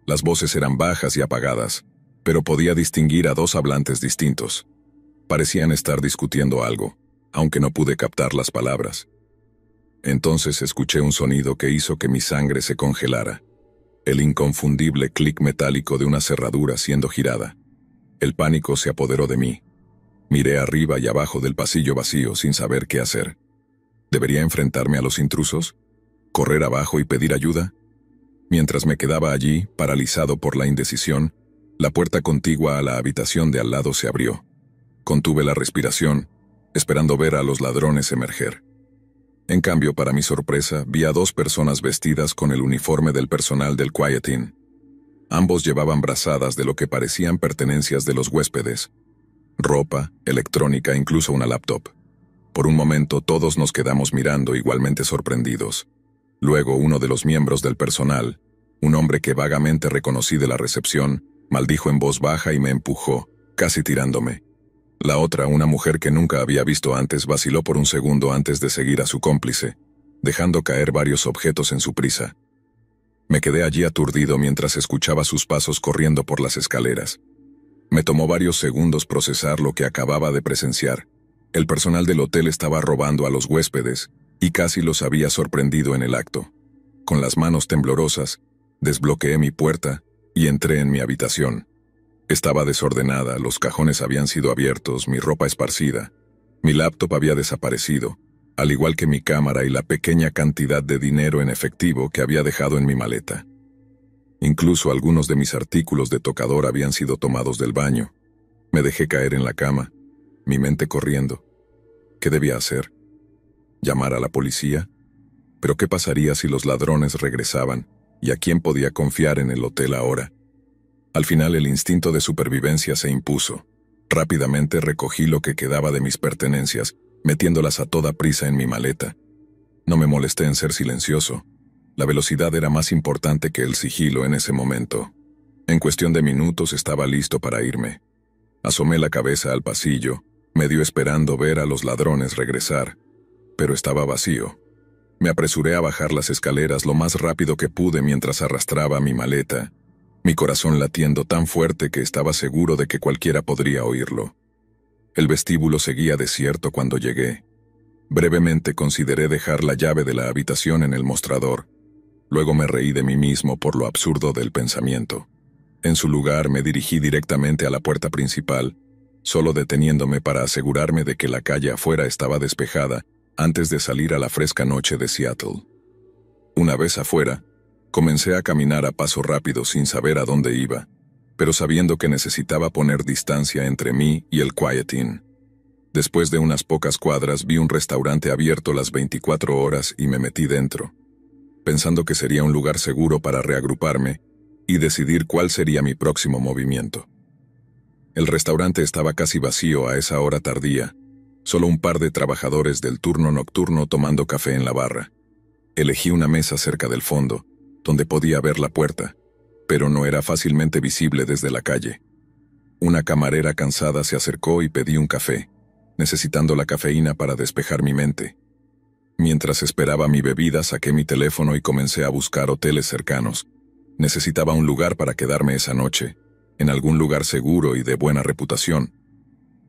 Las voces eran bajas y apagadas, pero podía distinguir a dos hablantes distintos. Parecían estar discutiendo algo, aunque no pude captar las palabras. Entonces escuché un sonido que hizo que mi sangre se congelara. El inconfundible clic metálico de una cerradura siendo girada. El pánico se apoderó de mí. Miré arriba y abajo del pasillo vacío sin saber qué hacer. ¿Debería enfrentarme a los intrusos? ¿Correr abajo y pedir ayuda? Mientras me quedaba allí, paralizado por la indecisión, la puerta contigua a la habitación de al lado se abrió. Contuve la respiración, esperando ver a los ladrones emerger. En cambio, para mi sorpresa, vi a dos personas vestidas con el uniforme del personal del Quiet-In. Ambos llevaban brazadas de lo que parecían pertenencias de los huéspedes. Ropa, electrónica, incluso una laptop. Por un momento todos nos quedamos mirando igualmente sorprendidos. Luego uno de los miembros del personal, un hombre que vagamente reconocí de la recepción, maldijo en voz baja y me empujó, casi tirándome. La otra, una mujer que nunca había visto antes, vaciló por un segundo antes de seguir a su cómplice, dejando caer varios objetos en su prisa. Me quedé allí aturdido mientras escuchaba sus pasos corriendo por las escaleras. Me tomó varios segundos procesar lo que acababa de presenciar. El personal del hotel estaba robando a los huéspedes, y casi los había sorprendido en el acto. Con las manos temblorosas, desbloqueé mi puerta y entré en mi habitación. Estaba desordenada, los cajones habían sido abiertos, mi ropa esparcida. Mi laptop había desaparecido, al igual que mi cámara y la pequeña cantidad de dinero en efectivo que había dejado en mi maleta. Incluso algunos de mis artículos de tocador habían sido tomados del baño. Me dejé caer en la cama, mi mente corriendo. ¿Qué debía hacer? ¿Llamar a la policía? ¿Pero qué pasaría si los ladrones regresaban? ¿Y a quién podía confiar en el hotel ahora? Al final el instinto de supervivencia se impuso. Rápidamente recogí lo que quedaba de mis pertenencias, metiéndolas a toda prisa en mi maleta. No me molesté en ser silencioso. La velocidad era más importante que el sigilo en ese momento. En cuestión de minutos estaba listo para irme. Asomé la cabeza al pasillo, medio esperando ver a los ladrones regresar, pero estaba vacío. Me apresuré a bajar las escaleras lo más rápido que pude mientras arrastraba mi maleta, mi corazón latiendo tan fuerte que estaba seguro de que cualquiera podría oírlo. El vestíbulo seguía desierto cuando llegué. Brevemente consideré dejar la llave de la habitación en el mostrador. Luego me reí de mí mismo por lo absurdo del pensamiento. En su lugar me dirigí directamente a la puerta principal, solo deteniéndome para asegurarme de que la calle afuera estaba despejada antes de salir a la fresca noche de Seattle. Una vez afuera, comencé a caminar a paso rápido sin saber a dónde iba, pero sabiendo que necesitaba poner distancia entre mí y el Quiet Inn. Después de unas pocas cuadras vi un restaurante abierto las 24 horas y me metí dentro, pensando que sería un lugar seguro para reagruparme y decidir cuál sería mi próximo movimiento. El restaurante estaba casi vacío a esa hora tardía, solo un par de trabajadores del turno nocturno tomando café en la barra. Elegí una mesa cerca del fondo, donde podía ver la puerta, pero no era fácilmente visible desde la calle. Una camarera cansada se acercó y pedí un café, necesitando la cafeína para despejar mi mente. Mientras esperaba mi bebida, saqué mi teléfono y comencé a buscar hoteles cercanos. Necesitaba un lugar para quedarme esa noche, en algún lugar seguro y de buena reputación.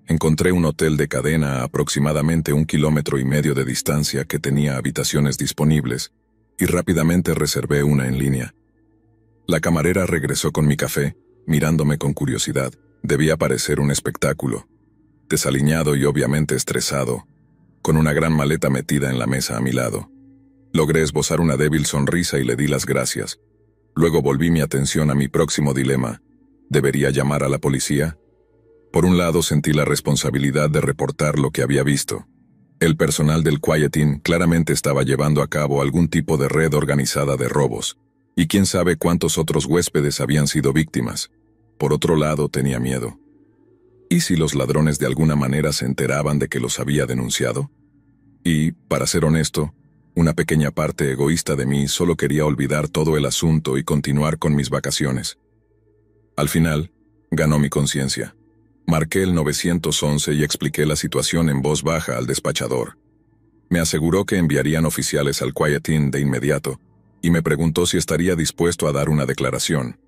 Encontré un hotel de cadena a aproximadamente 1,5 kilómetros de distancia que tenía habitaciones disponibles, y rápidamente reservé una en línea. La camarera regresó con mi café, mirándome con curiosidad. Debía parecer un espectáculo. Desaliñado y obviamente estresado, con una gran maleta metida en la mesa a mi lado. Logré esbozar una débil sonrisa y le di las gracias. Luego volví mi atención a mi próximo dilema. ¿Debería llamar a la policía? Por un lado sentí la responsabilidad de reportar lo que había visto. El personal del Quiet Inn claramente estaba llevando a cabo algún tipo de red organizada de robos, y quién sabe cuántos otros huéspedes habían sido víctimas. Por otro lado tenía miedo. ¿Y si los ladrones de alguna manera se enteraban de que los había denunciado? Y, para ser honesto, una pequeña parte egoísta de mí solo quería olvidar todo el asunto y continuar con mis vacaciones. Al final, ganó mi conciencia. Marqué el 911 y expliqué la situación en voz baja al despachador. Me aseguró que enviarían oficiales al Quiet Inn de inmediato, y me preguntó si estaría dispuesto a dar una declaración.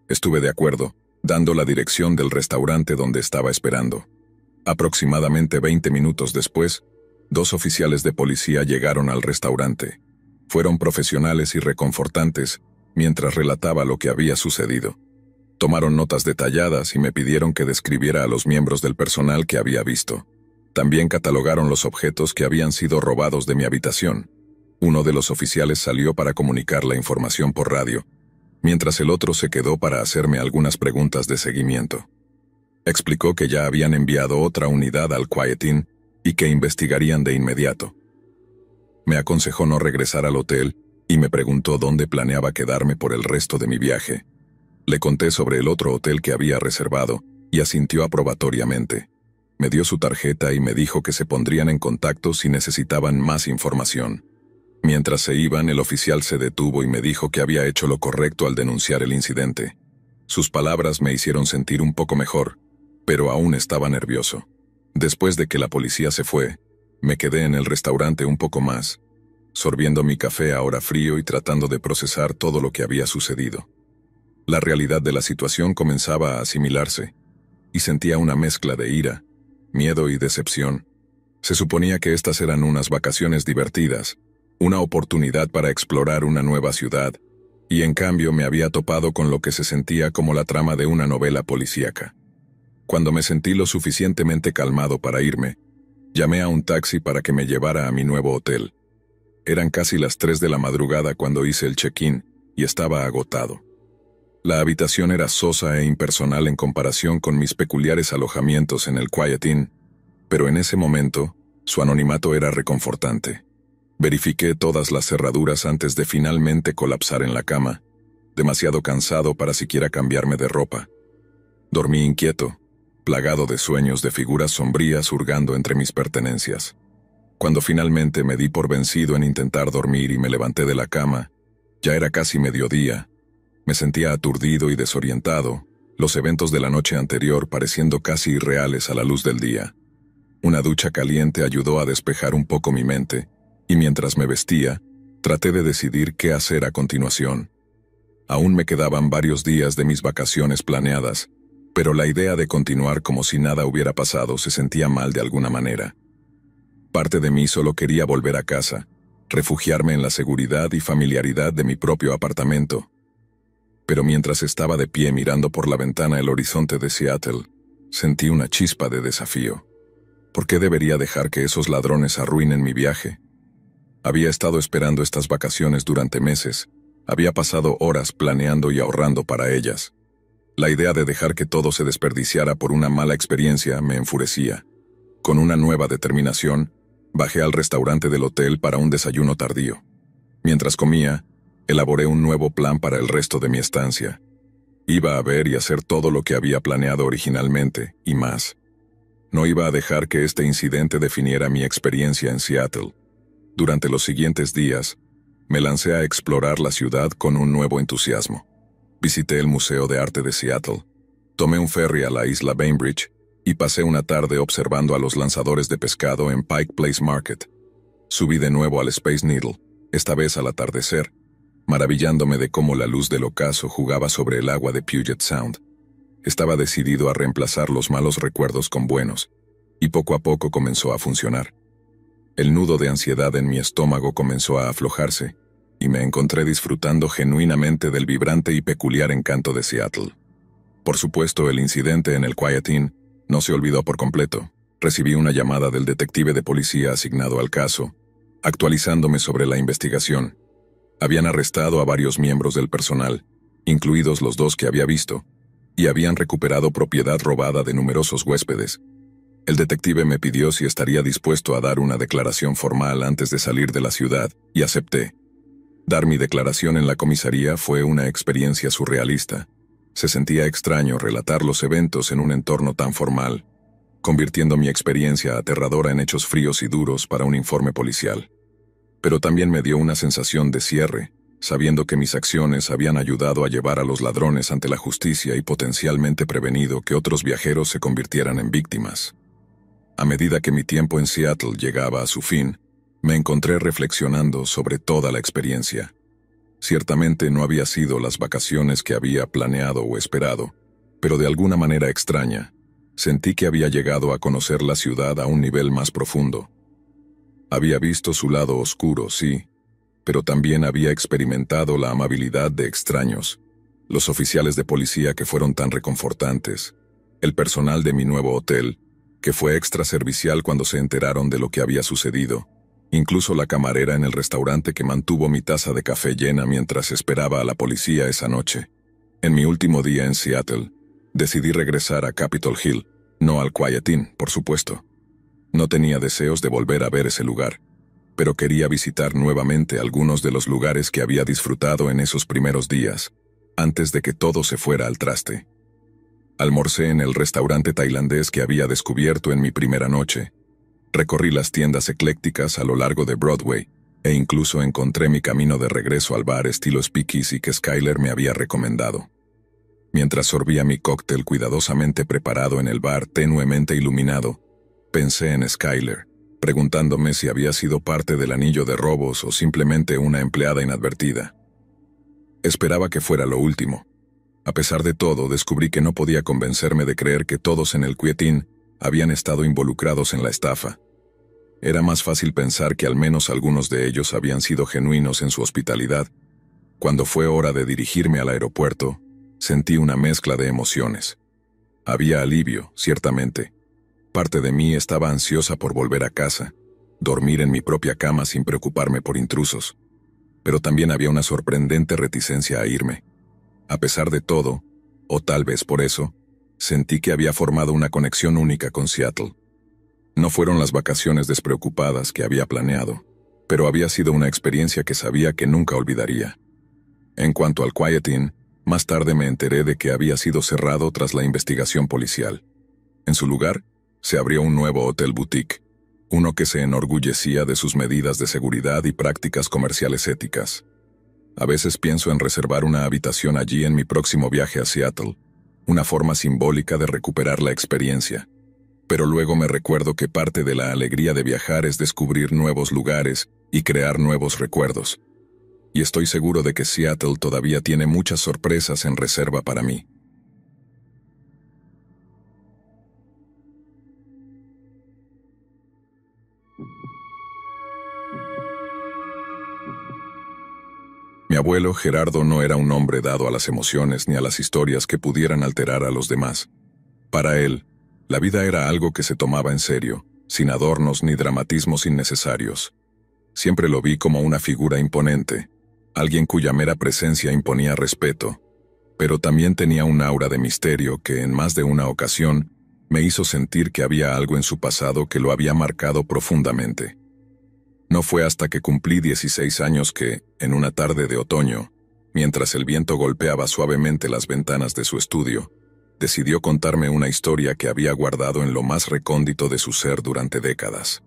Estuve de acuerdo, dando la dirección del restaurante donde estaba esperando. Aproximadamente 20 minutos después, 2 oficiales de policía llegaron al restaurante. Fueron profesionales y reconfortantes mientras relataba lo que había sucedido. Tomaron notas detalladas y me pidieron que describiera a los miembros del personal que había visto. También catalogaron los objetos que habían sido robados de mi habitación. Uno de los oficiales salió para comunicar la información por radio, mientras el otro se quedó para hacerme algunas preguntas de seguimiento. Explicó que ya habían enviado otra unidad al Quiet Inn y que investigarían de inmediato. Me aconsejó no regresar al hotel y me preguntó dónde planeaba quedarme por el resto de mi viaje. Le conté sobre el otro hotel que había reservado y asintió aprobatoriamente. Me dio su tarjeta y me dijo que se pondrían en contacto si necesitaban más información. Mientras se iban, el oficial se detuvo y me dijo que había hecho lo correcto al denunciar el incidente. Sus palabras me hicieron sentir un poco mejor, pero aún estaba nervioso. Después de que la policía se fue, me quedé en el restaurante un poco más, sorbiendo mi café ahora frío y tratando de procesar todo lo que había sucedido. La realidad de la situación comenzaba a asimilarse, y sentía una mezcla de ira, miedo y decepción. Se suponía que estas eran unas vacaciones divertidas, una oportunidad para explorar una nueva ciudad, y en cambio me había topado con lo que se sentía como la trama de una novela policíaca. Cuando me sentí lo suficientemente calmado para irme, llamé a un taxi para que me llevara a mi nuevo hotel. Eran casi las 3 de la madrugada cuando hice el check-in, y estaba agotado. La habitación era sosa e impersonal en comparación con mis peculiares alojamientos en el Quiet Inn, pero en ese momento, su anonimato era reconfortante. Verifiqué todas las cerraduras antes de finalmente colapsar en la cama, demasiado cansado para siquiera cambiarme de ropa. Dormí inquieto, plagado de sueños de figuras sombrías hurgando entre mis pertenencias. Cuando finalmente me di por vencido en intentar dormir y me levanté de la cama, ya era casi mediodía. Me sentía aturdido y desorientado, los eventos de la noche anterior pareciendo casi irreales a la luz del día. Una ducha caliente ayudó a despejar un poco mi mente, y mientras me vestía, traté de decidir qué hacer a continuación. Aún me quedaban varios días de mis vacaciones planeadas, pero la idea de continuar como si nada hubiera pasado se sentía mal de alguna manera. Parte de mí solo quería volver a casa, refugiarme en la seguridad y familiaridad de mi propio apartamento. Pero mientras estaba de pie mirando por la ventana el horizonte de Seattle, sentí una chispa de desafío. ¿Por qué debería dejar que esos ladrones arruinen mi viaje? Había estado esperando estas vacaciones durante meses. Había pasado horas planeando y ahorrando para ellas. La idea de dejar que todo se desperdiciara por una mala experiencia me enfurecía. Con una nueva determinación, bajé al restaurante del hotel para un desayuno tardío. Mientras comía, elaboré un nuevo plan para el resto de mi estancia. Iba a ver y hacer todo lo que había planeado originalmente, y más. No iba a dejar que este incidente definiera mi experiencia en Seattle. Durante los siguientes días, me lancé a explorar la ciudad con un nuevo entusiasmo. Visité el Museo de Arte de Seattle, tomé un ferry a la isla Bainbridge y pasé una tarde observando a los lanzadores de pescado en Pike Place Market. Subí de nuevo al Space Needle, esta vez al atardecer, maravillándome de cómo la luz del ocaso jugaba sobre el agua de Puget Sound. Estaba decidido a reemplazar los malos recuerdos con buenos, y poco a poco comenzó a funcionar. El nudo de ansiedad en mi estómago comenzó a aflojarse, y me encontré disfrutando genuinamente del vibrante y peculiar encanto de Seattle. Por supuesto, el incidente en el Quiet Inn no se olvidó por completo. Recibí una llamada del detective de policía asignado al caso, actualizándome sobre la investigación. Habían arrestado a varios miembros del personal, incluidos los 2 que había visto, y habían recuperado propiedad robada de numerosos huéspedes. El detective me pidió si estaría dispuesto a dar una declaración formal antes de salir de la ciudad, y acepté. Dar mi declaración en la comisaría fue una experiencia surrealista. Se sentía extraño relatar los eventos en un entorno tan formal, convirtiendo mi experiencia aterradora en hechos fríos y duros para un informe policial. Pero también me dio una sensación de cierre, sabiendo que mis acciones habían ayudado a llevar a los ladrones ante la justicia y potencialmente prevenido que otros viajeros se convirtieran en víctimas. A medida que mi tiempo en Seattle llegaba a su fin, me encontré reflexionando sobre toda la experiencia. Ciertamente no había sido las vacaciones que había planeado o esperado, pero de alguna manera extraña, sentí que había llegado a conocer la ciudad a un nivel más profundo. Había visto su lado oscuro, sí, pero también había experimentado la amabilidad de extraños, los oficiales de policía que fueron tan reconfortantes, el personal de mi nuevo hotel, que fue extra servicial cuando se enteraron de lo que había sucedido, incluso la camarera en el restaurante que mantuvo mi taza de café llena mientras esperaba a la policía esa noche. En mi último día en Seattle, decidí regresar a Capitol Hill, no al Quiet Inn, por supuesto. No tenía deseos de volver a ver ese lugar, pero quería visitar nuevamente algunos de los lugares que había disfrutado en esos primeros días, antes de que todo se fuera al traste. Almorcé en el restaurante tailandés que había descubierto en mi primera noche. Recorrí las tiendas eclécticas a lo largo de Broadway, e incluso encontré mi camino de regreso al bar estilo Speakeasy que Skyler me había recomendado. Mientras sorbía mi cóctel cuidadosamente preparado en el bar tenuemente iluminado, pensé en Skyler, preguntándome si había sido parte del anillo de robos o simplemente una empleada inadvertida. Esperaba que fuera lo último. A pesar de todo, descubrí que no podía convencerme de creer que todos en el Quiet Inn habían estado involucrados en la estafa. Era más fácil pensar que al menos algunos de ellos habían sido genuinos en su hospitalidad. Cuando fue hora de dirigirme al aeropuerto, sentí una mezcla de emociones. Había alivio, ciertamente. Parte de mí estaba ansiosa por volver a casa, dormir en mi propia cama sin preocuparme por intrusos. Pero también había una sorprendente reticencia a irme. A pesar de todo, o tal vez por eso, sentí que había formado una conexión única con Seattle. No fueron las vacaciones despreocupadas que había planeado, pero había sido una experiencia que sabía que nunca olvidaría. En cuanto al Quiet Inn, más tarde me enteré de que había sido cerrado tras la investigación policial. En su lugar, se abrió un nuevo hotel boutique, uno que se enorgullecía de sus medidas de seguridad y prácticas comerciales éticas. A veces pienso en reservar una habitación allí en mi próximo viaje a Seattle, una forma simbólica de recuperar la experiencia. Pero luego me recuerdo que parte de la alegría de viajar es descubrir nuevos lugares y crear nuevos recuerdos. Y estoy seguro de que Seattle todavía tiene muchas sorpresas en reserva para mí. Mi abuelo Gerardo no era un hombre dado a las emociones ni a las historias que pudieran alterar a los demás. Para él, la vida era algo que se tomaba en serio, sin adornos ni dramatismos innecesarios. Siempre lo vi como una figura imponente, alguien cuya mera presencia imponía respeto, pero también tenía un aura de misterio que en más de una ocasión me hizo sentir que había algo en su pasado que lo había marcado profundamente. No fue hasta que cumplí 16 años que, en una tarde de otoño, mientras el viento golpeaba suavemente las ventanas de su estudio, decidió contarme una historia que había guardado en lo más recóndito de su ser durante décadas.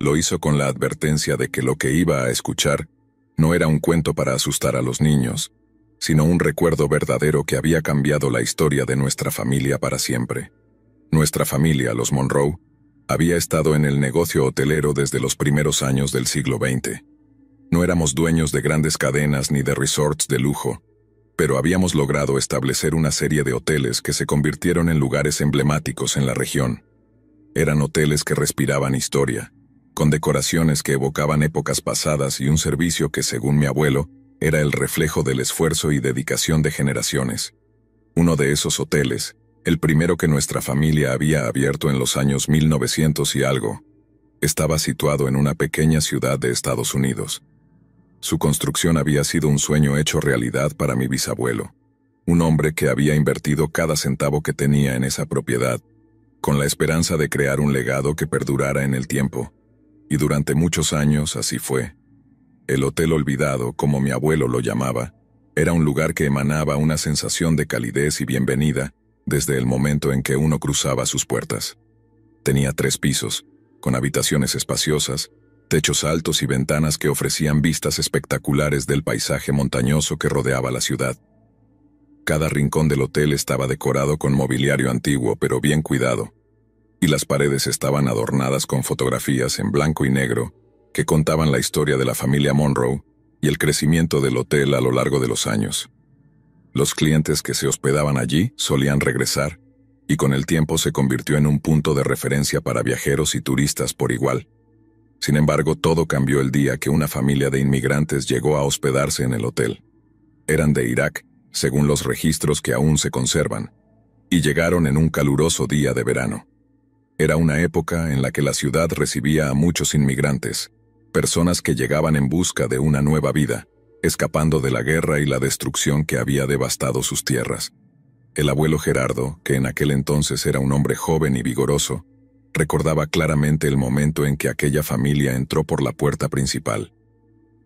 Lo hizo con la advertencia de que lo que iba a escuchar no era un cuento para asustar a los niños, sino un recuerdo verdadero que había cambiado la historia de nuestra familia para siempre. Nuestra familia, los Monroe, había estado en el negocio hotelero desde los primeros años del siglo XX. No éramos dueños de grandes cadenas ni de resorts de lujo, pero habíamos logrado establecer una serie de hoteles que se convirtieron en lugares emblemáticos en la región. Eran hoteles que respiraban historia, con decoraciones que evocaban épocas pasadas y un servicio que, según mi abuelo, era el reflejo del esfuerzo y dedicación de generaciones. Uno de esos hoteles, el primero que nuestra familia había abierto en los años 1900 y algo, estaba situado en una pequeña ciudad de Estados Unidos. Su construcción había sido un sueño hecho realidad para mi bisabuelo, un hombre que había invertido cada centavo que tenía en esa propiedad, con la esperanza de crear un legado que perdurara en el tiempo, y durante muchos años así fue. El Hotel Olvidado, como mi abuelo lo llamaba, era un lugar que emanaba una sensación de calidez y bienvenida desde el momento en que uno cruzaba sus puertas. Tenía 3 pisos, con habitaciones espaciosas, techos altos y ventanas que ofrecían vistas espectaculares del paisaje montañoso que rodeaba la ciudad. Cada rincón del hotel estaba decorado con mobiliario antiguo pero bien cuidado, y las paredes estaban adornadas con fotografías en blanco y negro que contaban la historia de la familia Monroe y el crecimiento del hotel a lo largo de los años. Los clientes que se hospedaban allí solían regresar, y con el tiempo se convirtió en un punto de referencia para viajeros y turistas por igual. Sin embargo, todo cambió el día que una familia de inmigrantes llegó a hospedarse en el hotel. Eran de Irak, según los registros que aún se conservan, y llegaron en un caluroso día de verano. Era una época en la que la ciudad recibía a muchos inmigrantes, personas que llegaban en busca de una nueva vida, escapando de la guerra y la destrucción que había devastado sus tierras. El abuelo Gerardo, que en aquel entonces era un hombre joven y vigoroso, recordaba claramente el momento en que aquella familia entró por la puerta principal.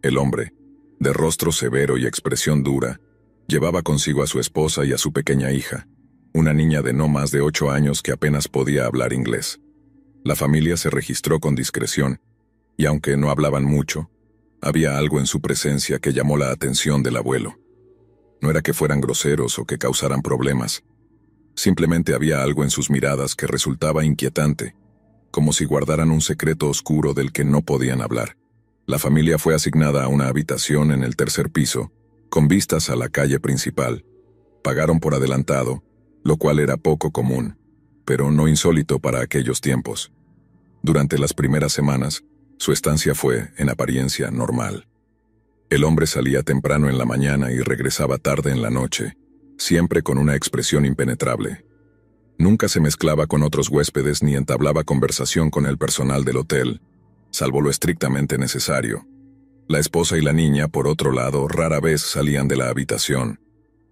El hombre, de rostro severo y expresión dura, llevaba consigo a su esposa y a su pequeña hija, una niña de no más de 8 años que apenas podía hablar inglés. La familia se registró con discreción, y aunque no hablaban mucho, había algo en su presencia que llamó la atención del abuelo. No era que fueran groseros o que causaran problemas. Simplemente había algo en sus miradas que resultaba inquietante, como si guardaran un secreto oscuro del que no podían hablar. La familia fue asignada a una habitación en el 3er piso, con vistas a la calle principal. Pagaron por adelantado, lo cual era poco común, pero no insólito para aquellos tiempos. Durante las primeras semanas, su estancia fue, en apariencia, normal. El hombre salía temprano en la mañana y regresaba tarde en la noche, siempre con una expresión impenetrable. Nunca se mezclaba con otros huéspedes ni entablaba conversación con el personal del hotel, salvo lo estrictamente necesario. La esposa y la niña, por otro lado, rara vez salían de la habitación.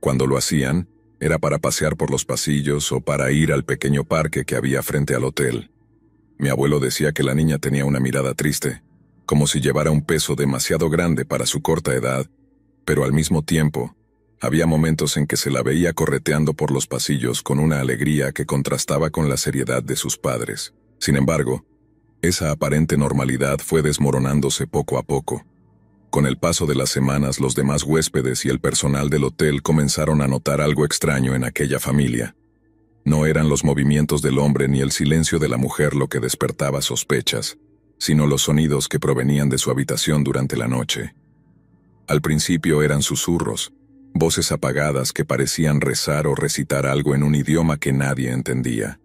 Cuando lo hacían, era para pasear por los pasillos o para ir al pequeño parque que había frente al hotel. Mi abuelo decía que la niña tenía una mirada triste, como si llevara un peso demasiado grande para su corta edad, pero al mismo tiempo, había momentos en que se la veía correteando por los pasillos con una alegría que contrastaba con la seriedad de sus padres. Sin embargo, esa aparente normalidad fue desmoronándose poco a poco. Con el paso de las semanas, los demás huéspedes y el personal del hotel comenzaron a notar algo extraño en aquella familia. No eran los movimientos del hombre ni el silencio de la mujer lo que despertaba sospechas, sino los sonidos que provenían de su habitación durante la noche. Al principio eran susurros, voces apagadas que parecían rezar o recitar algo en un idioma que nadie entendía.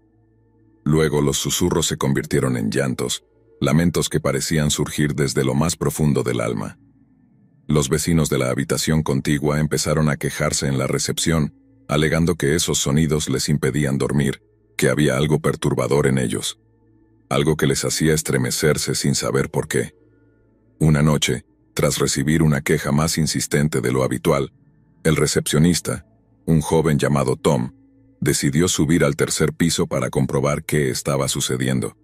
Luego los susurros se convirtieron en llantos, lamentos que parecían surgir desde lo más profundo del alma. Los vecinos de la habitación contigua empezaron a quejarse en la recepción, alegando que esos sonidos les impedían dormir, que había algo perturbador en ellos. Algo que les hacía estremecerse sin saber por qué. Una noche, tras recibir una queja más insistente de lo habitual, el recepcionista, un joven llamado Tom, decidió subir al tercer piso para comprobar qué estaba sucediendo.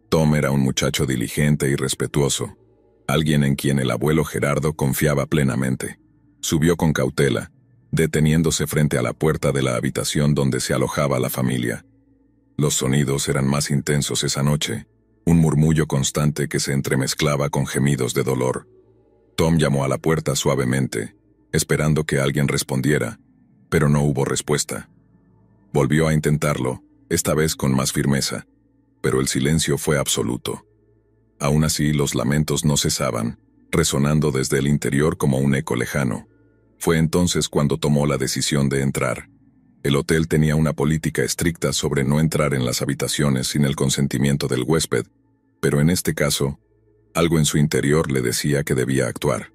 Tom era un muchacho diligente y respetuoso, alguien en quien el abuelo Gerardo confiaba plenamente. Subió con cautela, deteniéndose frente a la puerta de la habitación donde se alojaba la familia. Los sonidos eran más intensos esa noche, un murmullo constante que se entremezclaba con gemidos de dolor. Tom llamó a la puerta suavemente, esperando que alguien respondiera, pero no hubo respuesta. Volvió a intentarlo, esta vez con más firmeza, pero el silencio fue absoluto. Aún así, los lamentos no cesaban, resonando desde el interior como un eco lejano. Fue entonces cuando tomó la decisión de entrar. El hotel tenía una política estricta sobre no entrar en las habitaciones sin el consentimiento del huésped, pero en este caso, algo en su interior le decía que debía actuar.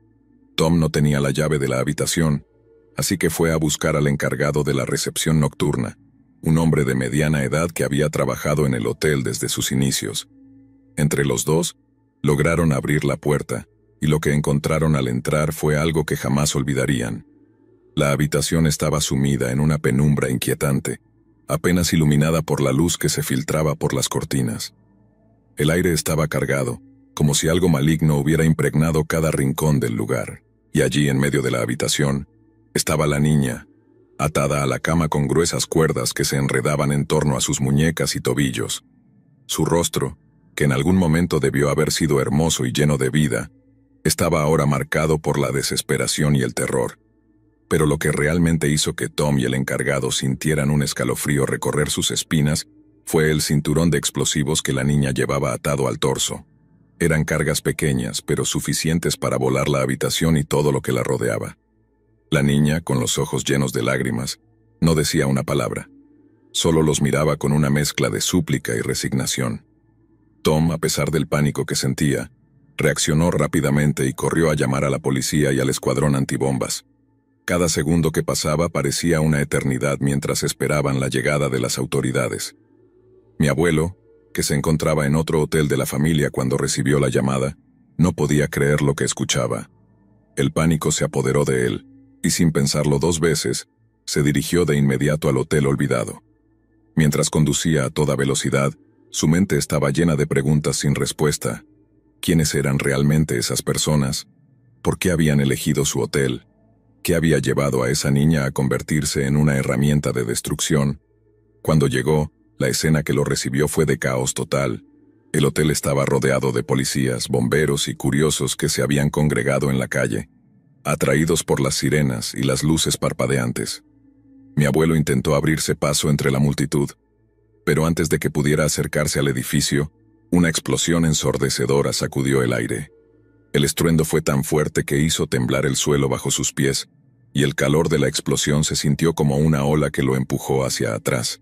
Tom no tenía la llave de la habitación, así que fue a buscar al encargado de la recepción nocturna, un hombre de mediana edad que había trabajado en el hotel desde sus inicios. Entre los dos, lograron abrir la puerta, y lo que encontraron al entrar fue algo que jamás olvidarían. La habitación estaba sumida en una penumbra inquietante, apenas iluminada por la luz que se filtraba por las cortinas. El aire estaba cargado, como si algo maligno hubiera impregnado cada rincón del lugar, y allí en medio de la habitación, estaba la niña, atada a la cama con gruesas cuerdas que se enredaban en torno a sus muñecas y tobillos. Su rostro, que en algún momento debió haber sido hermoso y lleno de vida, estaba ahora marcado por la desesperación y el terror. Pero lo que realmente hizo que Tom y el encargado sintieran un escalofrío recorrer sus espinas fue el cinturón de explosivos que la niña llevaba atado al torso. Eran cargas pequeñas, pero suficientes para volar la habitación y todo lo que la rodeaba. La niña, con los ojos llenos de lágrimas, no decía una palabra. Solo los miraba con una mezcla de súplica y resignación. Tom, a pesar del pánico que sentía, reaccionó rápidamente y corrió a llamar a la policía y al escuadrón antibombas. Cada segundo que pasaba parecía una eternidad mientras esperaban la llegada de las autoridades. Mi abuelo, que se encontraba en otro hotel de la familia cuando recibió la llamada, no podía creer lo que escuchaba. El pánico se apoderó de él, y sin pensarlo dos veces, se dirigió de inmediato al hotel olvidado. Mientras conducía a toda velocidad, su mente estaba llena de preguntas sin respuesta. ¿Quiénes eran realmente esas personas? ¿Por qué habían elegido su hotel? ¿Qué había llevado a esa niña a convertirse en una herramienta de destrucción? Cuando llegó, la escena que lo recibió fue de caos total. El hotel estaba rodeado de policías, bomberos y curiosos que se habían congregado en la calle, atraídos por las sirenas y las luces parpadeantes. Mi abuelo intentó abrirse paso entre la multitud, pero antes de que pudiera acercarse al edificio, una explosión ensordecedora sacudió el aire. El estruendo fue tan fuerte que hizo temblar el suelo bajo sus pies, y el calor de la explosión se sintió como una ola que lo empujó hacia atrás.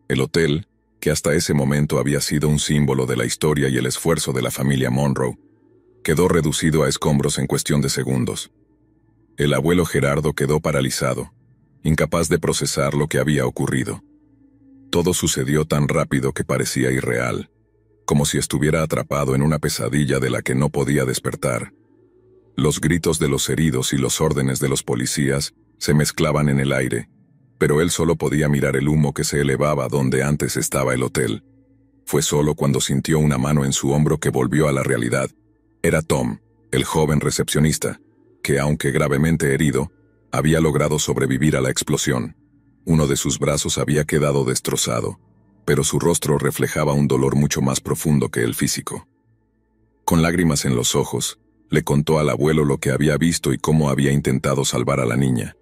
El hotel, que hasta ese momento había sido un símbolo de la historia y el esfuerzo de la familia Monroe, quedó reducido a escombros en cuestión de segundos. El abuelo Gerardo quedó paralizado, incapaz de procesar lo que había ocurrido. Todo sucedió tan rápido que parecía irreal, como si estuviera atrapado en una pesadilla de la que no podía despertar. Los gritos de los heridos y los órdenes de los policías se mezclaban en el aire, pero él solo podía mirar el humo que se elevaba donde antes estaba el hotel. Fue solo cuando sintió una mano en su hombro que volvió a la realidad. Era Tom, el joven recepcionista, que aunque gravemente herido, había logrado sobrevivir a la explosión. Uno de sus brazos había quedado destrozado, pero su rostro reflejaba un dolor mucho más profundo que el físico. Con lágrimas en los ojos, le contó al abuelo lo que había visto y cómo había intentado salvar a la niña.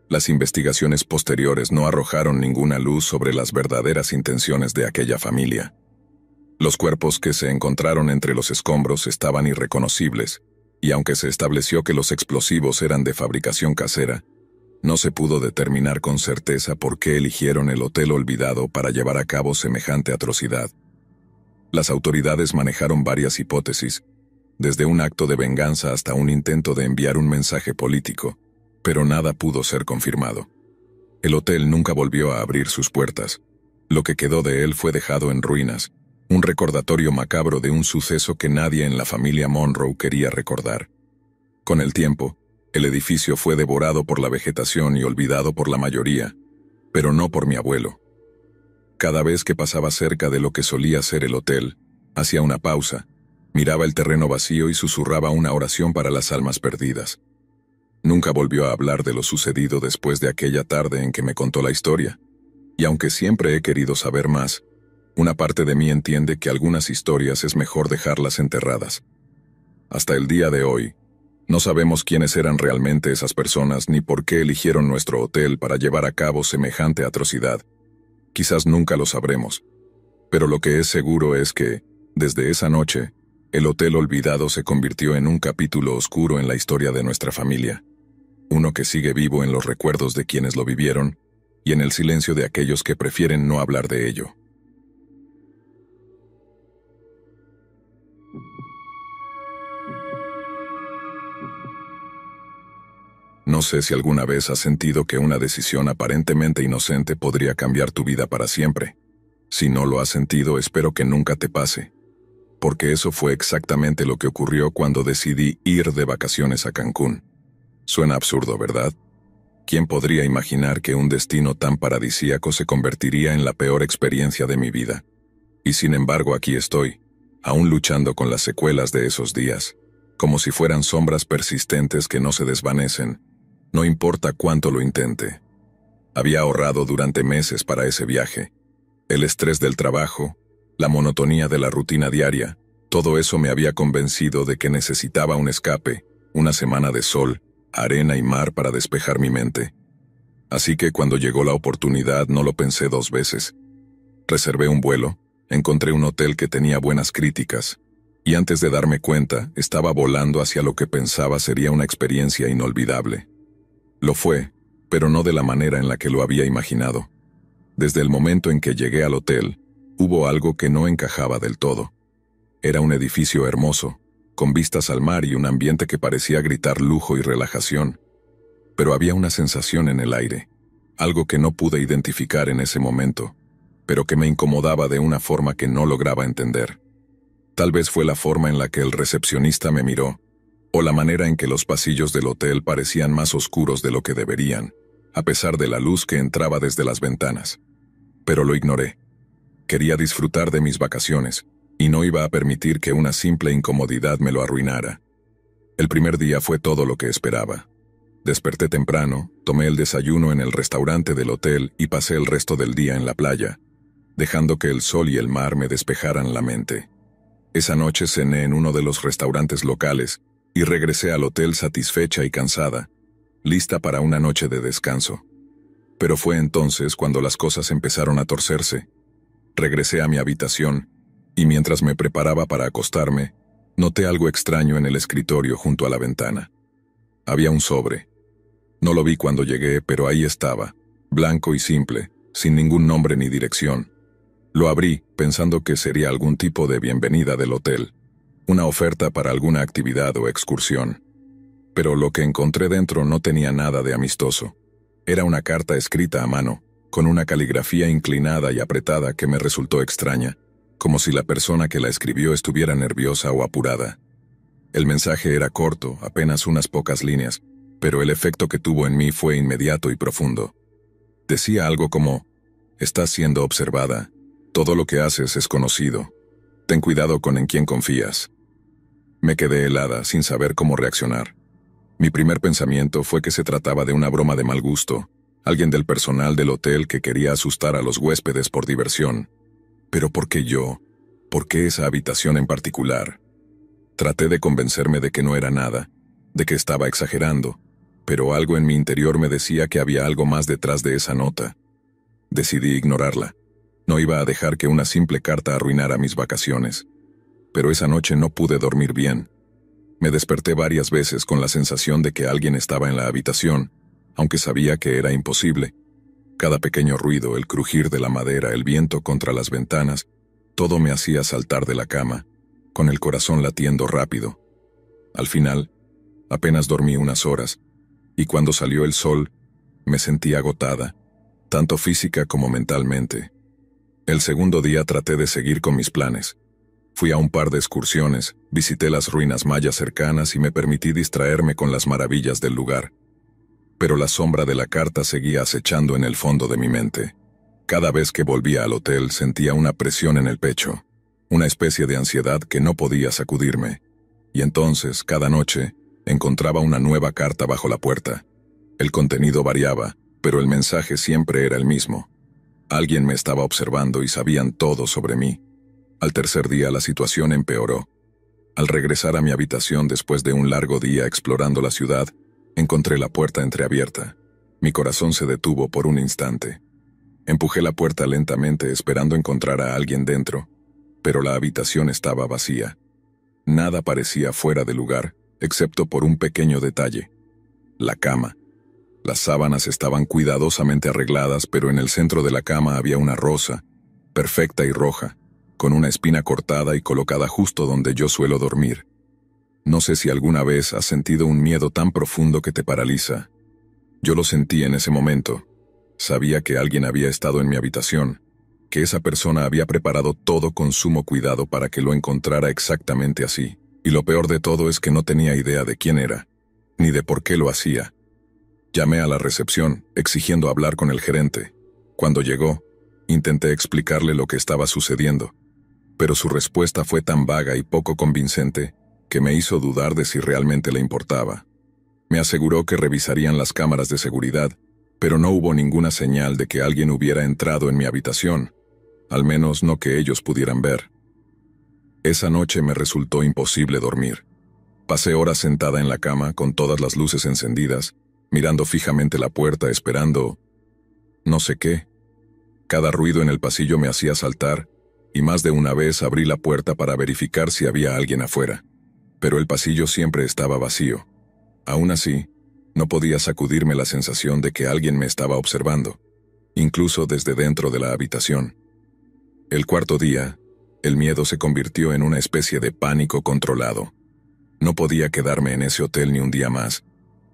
Las investigaciones posteriores no arrojaron ninguna luz sobre las verdaderas intenciones de aquella familia. Los cuerpos que se encontraron entre los escombros estaban irreconocibles, y aunque se estableció que los explosivos eran de fabricación casera, no se pudo determinar con certeza por qué eligieron el hotel olvidado para llevar a cabo semejante atrocidad. Las autoridades manejaron varias hipótesis, desde un acto de venganza hasta un intento de enviar un mensaje político, pero nada pudo ser confirmado. El hotel nunca volvió a abrir sus puertas. Lo que quedó de él fue dejado en ruinas, un recordatorio macabro de un suceso que nadie en la familia Monroe quería recordar. Con el tiempo, el edificio fue devorado por la vegetación y olvidado por la mayoría, pero no por mi abuelo. Cada vez que pasaba cerca de lo que solía ser el hotel, hacía una pausa, miraba el terreno vacío y susurraba una oración para las almas perdidas. Nunca volvió a hablar de lo sucedido después de aquella tarde en que me contó la historia, y aunque siempre he querido saber más, una parte de mí entiende que algunas historias es mejor dejarlas enterradas. Hasta el día de hoy, no sabemos quiénes eran realmente esas personas ni por qué eligieron nuestro hotel para llevar a cabo semejante atrocidad. Quizás nunca lo sabremos, pero lo que es seguro es que, desde esa noche, el hotel olvidado se convirtió en un capítulo oscuro en la historia de nuestra familia, uno que sigue vivo en los recuerdos de quienes lo vivieron y en el silencio de aquellos que prefieren no hablar de ello. No sé si alguna vez has sentido que una decisión aparentemente inocente podría cambiar tu vida para siempre. Si no lo has sentido, espero que nunca te pase. Porque eso fue exactamente lo que ocurrió cuando decidí ir de vacaciones a Cancún. Suena absurdo, ¿verdad? ¿Quién podría imaginar que un destino tan paradisíaco se convertiría en la peor experiencia de mi vida? Y sin embargo aquí estoy, aún luchando con las secuelas de esos días, como si fueran sombras persistentes que no se desvanecen, no importa cuánto lo intente. Había ahorrado durante meses para ese viaje. El estrés del trabajo, la monotonía de la rutina diaria, todo eso me había convencido de que necesitaba un escape, una semana de sol, arena y mar para despejar mi mente. Así que cuando llegó la oportunidad no lo pensé dos veces. Reservé un vuelo, encontré un hotel que tenía buenas críticas, y antes de darme cuenta, estaba volando hacia lo que pensaba sería una experiencia inolvidable. Lo fue, pero no de la manera en la que lo había imaginado. Desde el momento en que llegué al hotel, hubo algo que no encajaba del todo. Era un edificio hermoso, con vistas al mar y un ambiente que parecía gritar lujo y relajación. Pero había una sensación en el aire, algo que no pude identificar en ese momento, pero que me incomodaba de una forma que no lograba entender. Tal vez fue la forma en la que el recepcionista me miró, o la manera en que los pasillos del hotel parecían más oscuros de lo que deberían, a pesar de la luz que entraba desde las ventanas. Pero lo ignoré. Quería disfrutar de mis vacaciones, y no iba a permitir que una simple incomodidad me lo arruinara. El primer día fue todo lo que esperaba. Desperté temprano, tomé el desayuno en el restaurante del hotel y pasé el resto del día en la playa, dejando que el sol y el mar me despejaran la mente. Esa noche cené en uno de los restaurantes locales y regresé al hotel satisfecha y cansada, lista para una noche de descanso. Pero fue entonces cuando las cosas empezaron a torcerse. Regresé a mi habitación, y mientras me preparaba para acostarme, noté algo extraño en el escritorio junto a la ventana. Había un sobre. No lo vi cuando llegué, pero ahí estaba, blanco y simple, sin ningún nombre ni dirección. Lo abrí, pensando que sería algún tipo de bienvenida del hotel, una oferta para alguna actividad o excursión. Pero lo que encontré dentro no tenía nada de amistoso. Era una carta escrita a mano, con una caligrafía inclinada y apretada que me resultó extraña, como si la persona que la escribió estuviera nerviosa o apurada. El mensaje era corto, apenas unas pocas líneas, pero el efecto que tuvo en mí fue inmediato y profundo. Decía algo como: «Estás siendo observada. Todo lo que haces es conocido. Ten cuidado con en quién confías». Me quedé helada, sin saber cómo reaccionar. Mi primer pensamiento fue que se trataba de una broma de mal gusto, alguien del personal del hotel que quería asustar a los huéspedes por diversión. Pero ¿por qué yo? ¿Por qué esa habitación en particular? Traté de convencerme de que no era nada, de que estaba exagerando, pero algo en mi interior me decía que había algo más detrás de esa nota. Decidí ignorarla. No iba a dejar que una simple carta arruinara mis vacaciones. Pero esa noche no pude dormir bien. Me desperté varias veces con la sensación de que alguien estaba en la habitación, aunque sabía que era imposible. Cada pequeño ruido, el crujir de la madera, el viento contra las ventanas, todo me hacía saltar de la cama, con el corazón latiendo rápido, Al final, apenas dormí unas horas, y cuando salió el sol, me sentí agotada, tanto física como mentalmente. El segundo día traté de seguir con mis planes. Fui a un par de excursiones, visité las ruinas mayas cercanas y me permití distraerme con las maravillas del lugar. Pero la sombra de la carta seguía acechando en el fondo de mi mente. Cada vez que volvía al hotel sentía una presión en el pecho, una especie de ansiedad que no podía sacudirme. Y entonces, cada noche, encontraba una nueva carta bajo la puerta. El contenido variaba, pero el mensaje siempre era el mismo. Alguien me estaba observando y sabían todo sobre mí. Al tercer día la situación empeoró. Al regresar a mi habitación después de un largo día explorando la ciudad, encontré la puerta entreabierta. Mi corazón se detuvo por un instante. Empujé la puerta lentamente esperando encontrar a alguien dentro, pero la habitación estaba vacía. Nada parecía fuera de lugar, excepto por un pequeño detalle: la cama. Las sábanas estaban cuidadosamente arregladas, pero en el centro de la cama había una rosa, perfecta y roja, con una espina cortada y colocada justo donde yo suelo dormir. No sé si alguna vez has sentido un miedo tan profundo que te paraliza. Yo lo sentí en ese momento. Sabía que alguien había estado en mi habitación, que esa persona había preparado todo con sumo cuidado para que lo encontrara exactamente así. Y lo peor de todo es que no tenía idea de quién era, ni de por qué lo hacía. Llamé a la recepción, exigiendo hablar con el gerente. Cuando llegó, intenté explicarle lo que estaba sucediendo, pero su respuesta fue tan vaga y poco convincente que me hizo dudar de si realmente le importaba. Me aseguró que revisarían las cámaras de seguridad, pero no hubo ninguna señal de que alguien hubiera entrado en mi habitación, al menos no que ellos pudieran ver. Esa noche me resultó imposible dormir. Pasé horas sentada en la cama con todas las luces encendidas, mirando fijamente la puerta esperando no sé qué. Cada ruido en el pasillo me hacía saltar, y más de una vez abrí la puerta para verificar si había alguien afuera. Pero el pasillo siempre estaba vacío. Aún así, no podía sacudirme la sensación de que alguien me estaba observando, incluso desde dentro de la habitación. El cuarto día, el miedo se convirtió en una especie de pánico controlado. No podía quedarme en ese hotel ni un día más.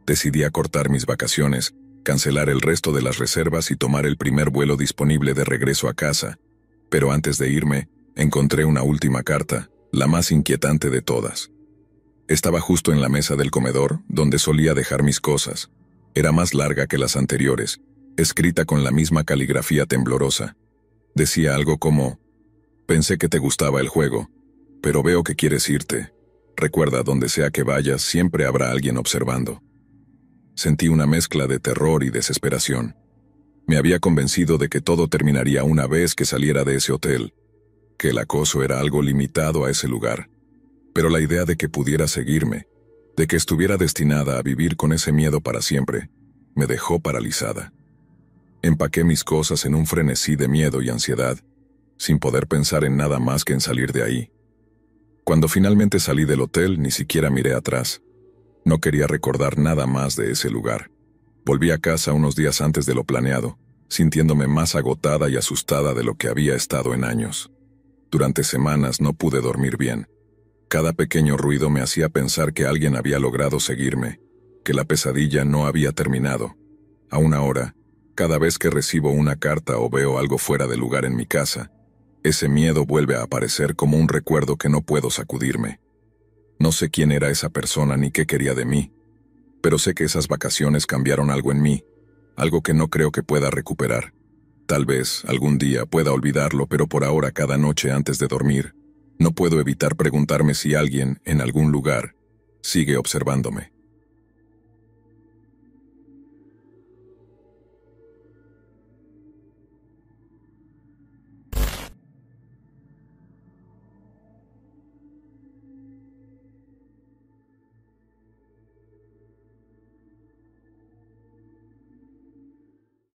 Decidí acortar mis vacaciones, cancelar el resto de las reservas y tomar el primer vuelo disponible de regreso a casa. Pero antes de irme, encontré una última carta, la más inquietante de todas. Estaba justo en la mesa del comedor, donde solía dejar mis cosas. Era más larga que las anteriores, escrita con la misma caligrafía temblorosa. Decía algo como: «Pensé que te gustaba el juego, pero veo que quieres irte. Recuerda, donde sea que vayas, siempre habrá alguien observando». Sentí una mezcla de terror y desesperación. Me había convencido de que todo terminaría una vez que saliera de ese hotel, que el acoso era algo limitado a ese lugar. Pero la idea de que pudiera seguirme, de que estuviera destinada a vivir con ese miedo para siempre, me dejó paralizada. Empaqué mis cosas en un frenesí de miedo y ansiedad, sin poder pensar en nada más que en salir de ahí. Cuando finalmente salí del hotel, ni siquiera miré atrás. No quería recordar nada más de ese lugar. Volví a casa unos días antes de lo planeado, sintiéndome más agotada y asustada de lo que había estado en años. Durante semanas no pude dormir bien. Cada pequeño ruido me hacía pensar que alguien había logrado seguirme, que la pesadilla no había terminado. Aún ahora, cada vez que recibo una carta o veo algo fuera de lugar en mi casa, ese miedo vuelve a aparecer como un recuerdo que no puedo sacudirme. No sé quién era esa persona ni qué quería de mí, pero sé que esas vacaciones cambiaron algo en mí, algo que no creo que pueda recuperar. Tal vez algún día pueda olvidarlo, pero por ahora, cada noche antes de dormir, no puedo evitar preguntarme si alguien, en algún lugar, sigue observándome.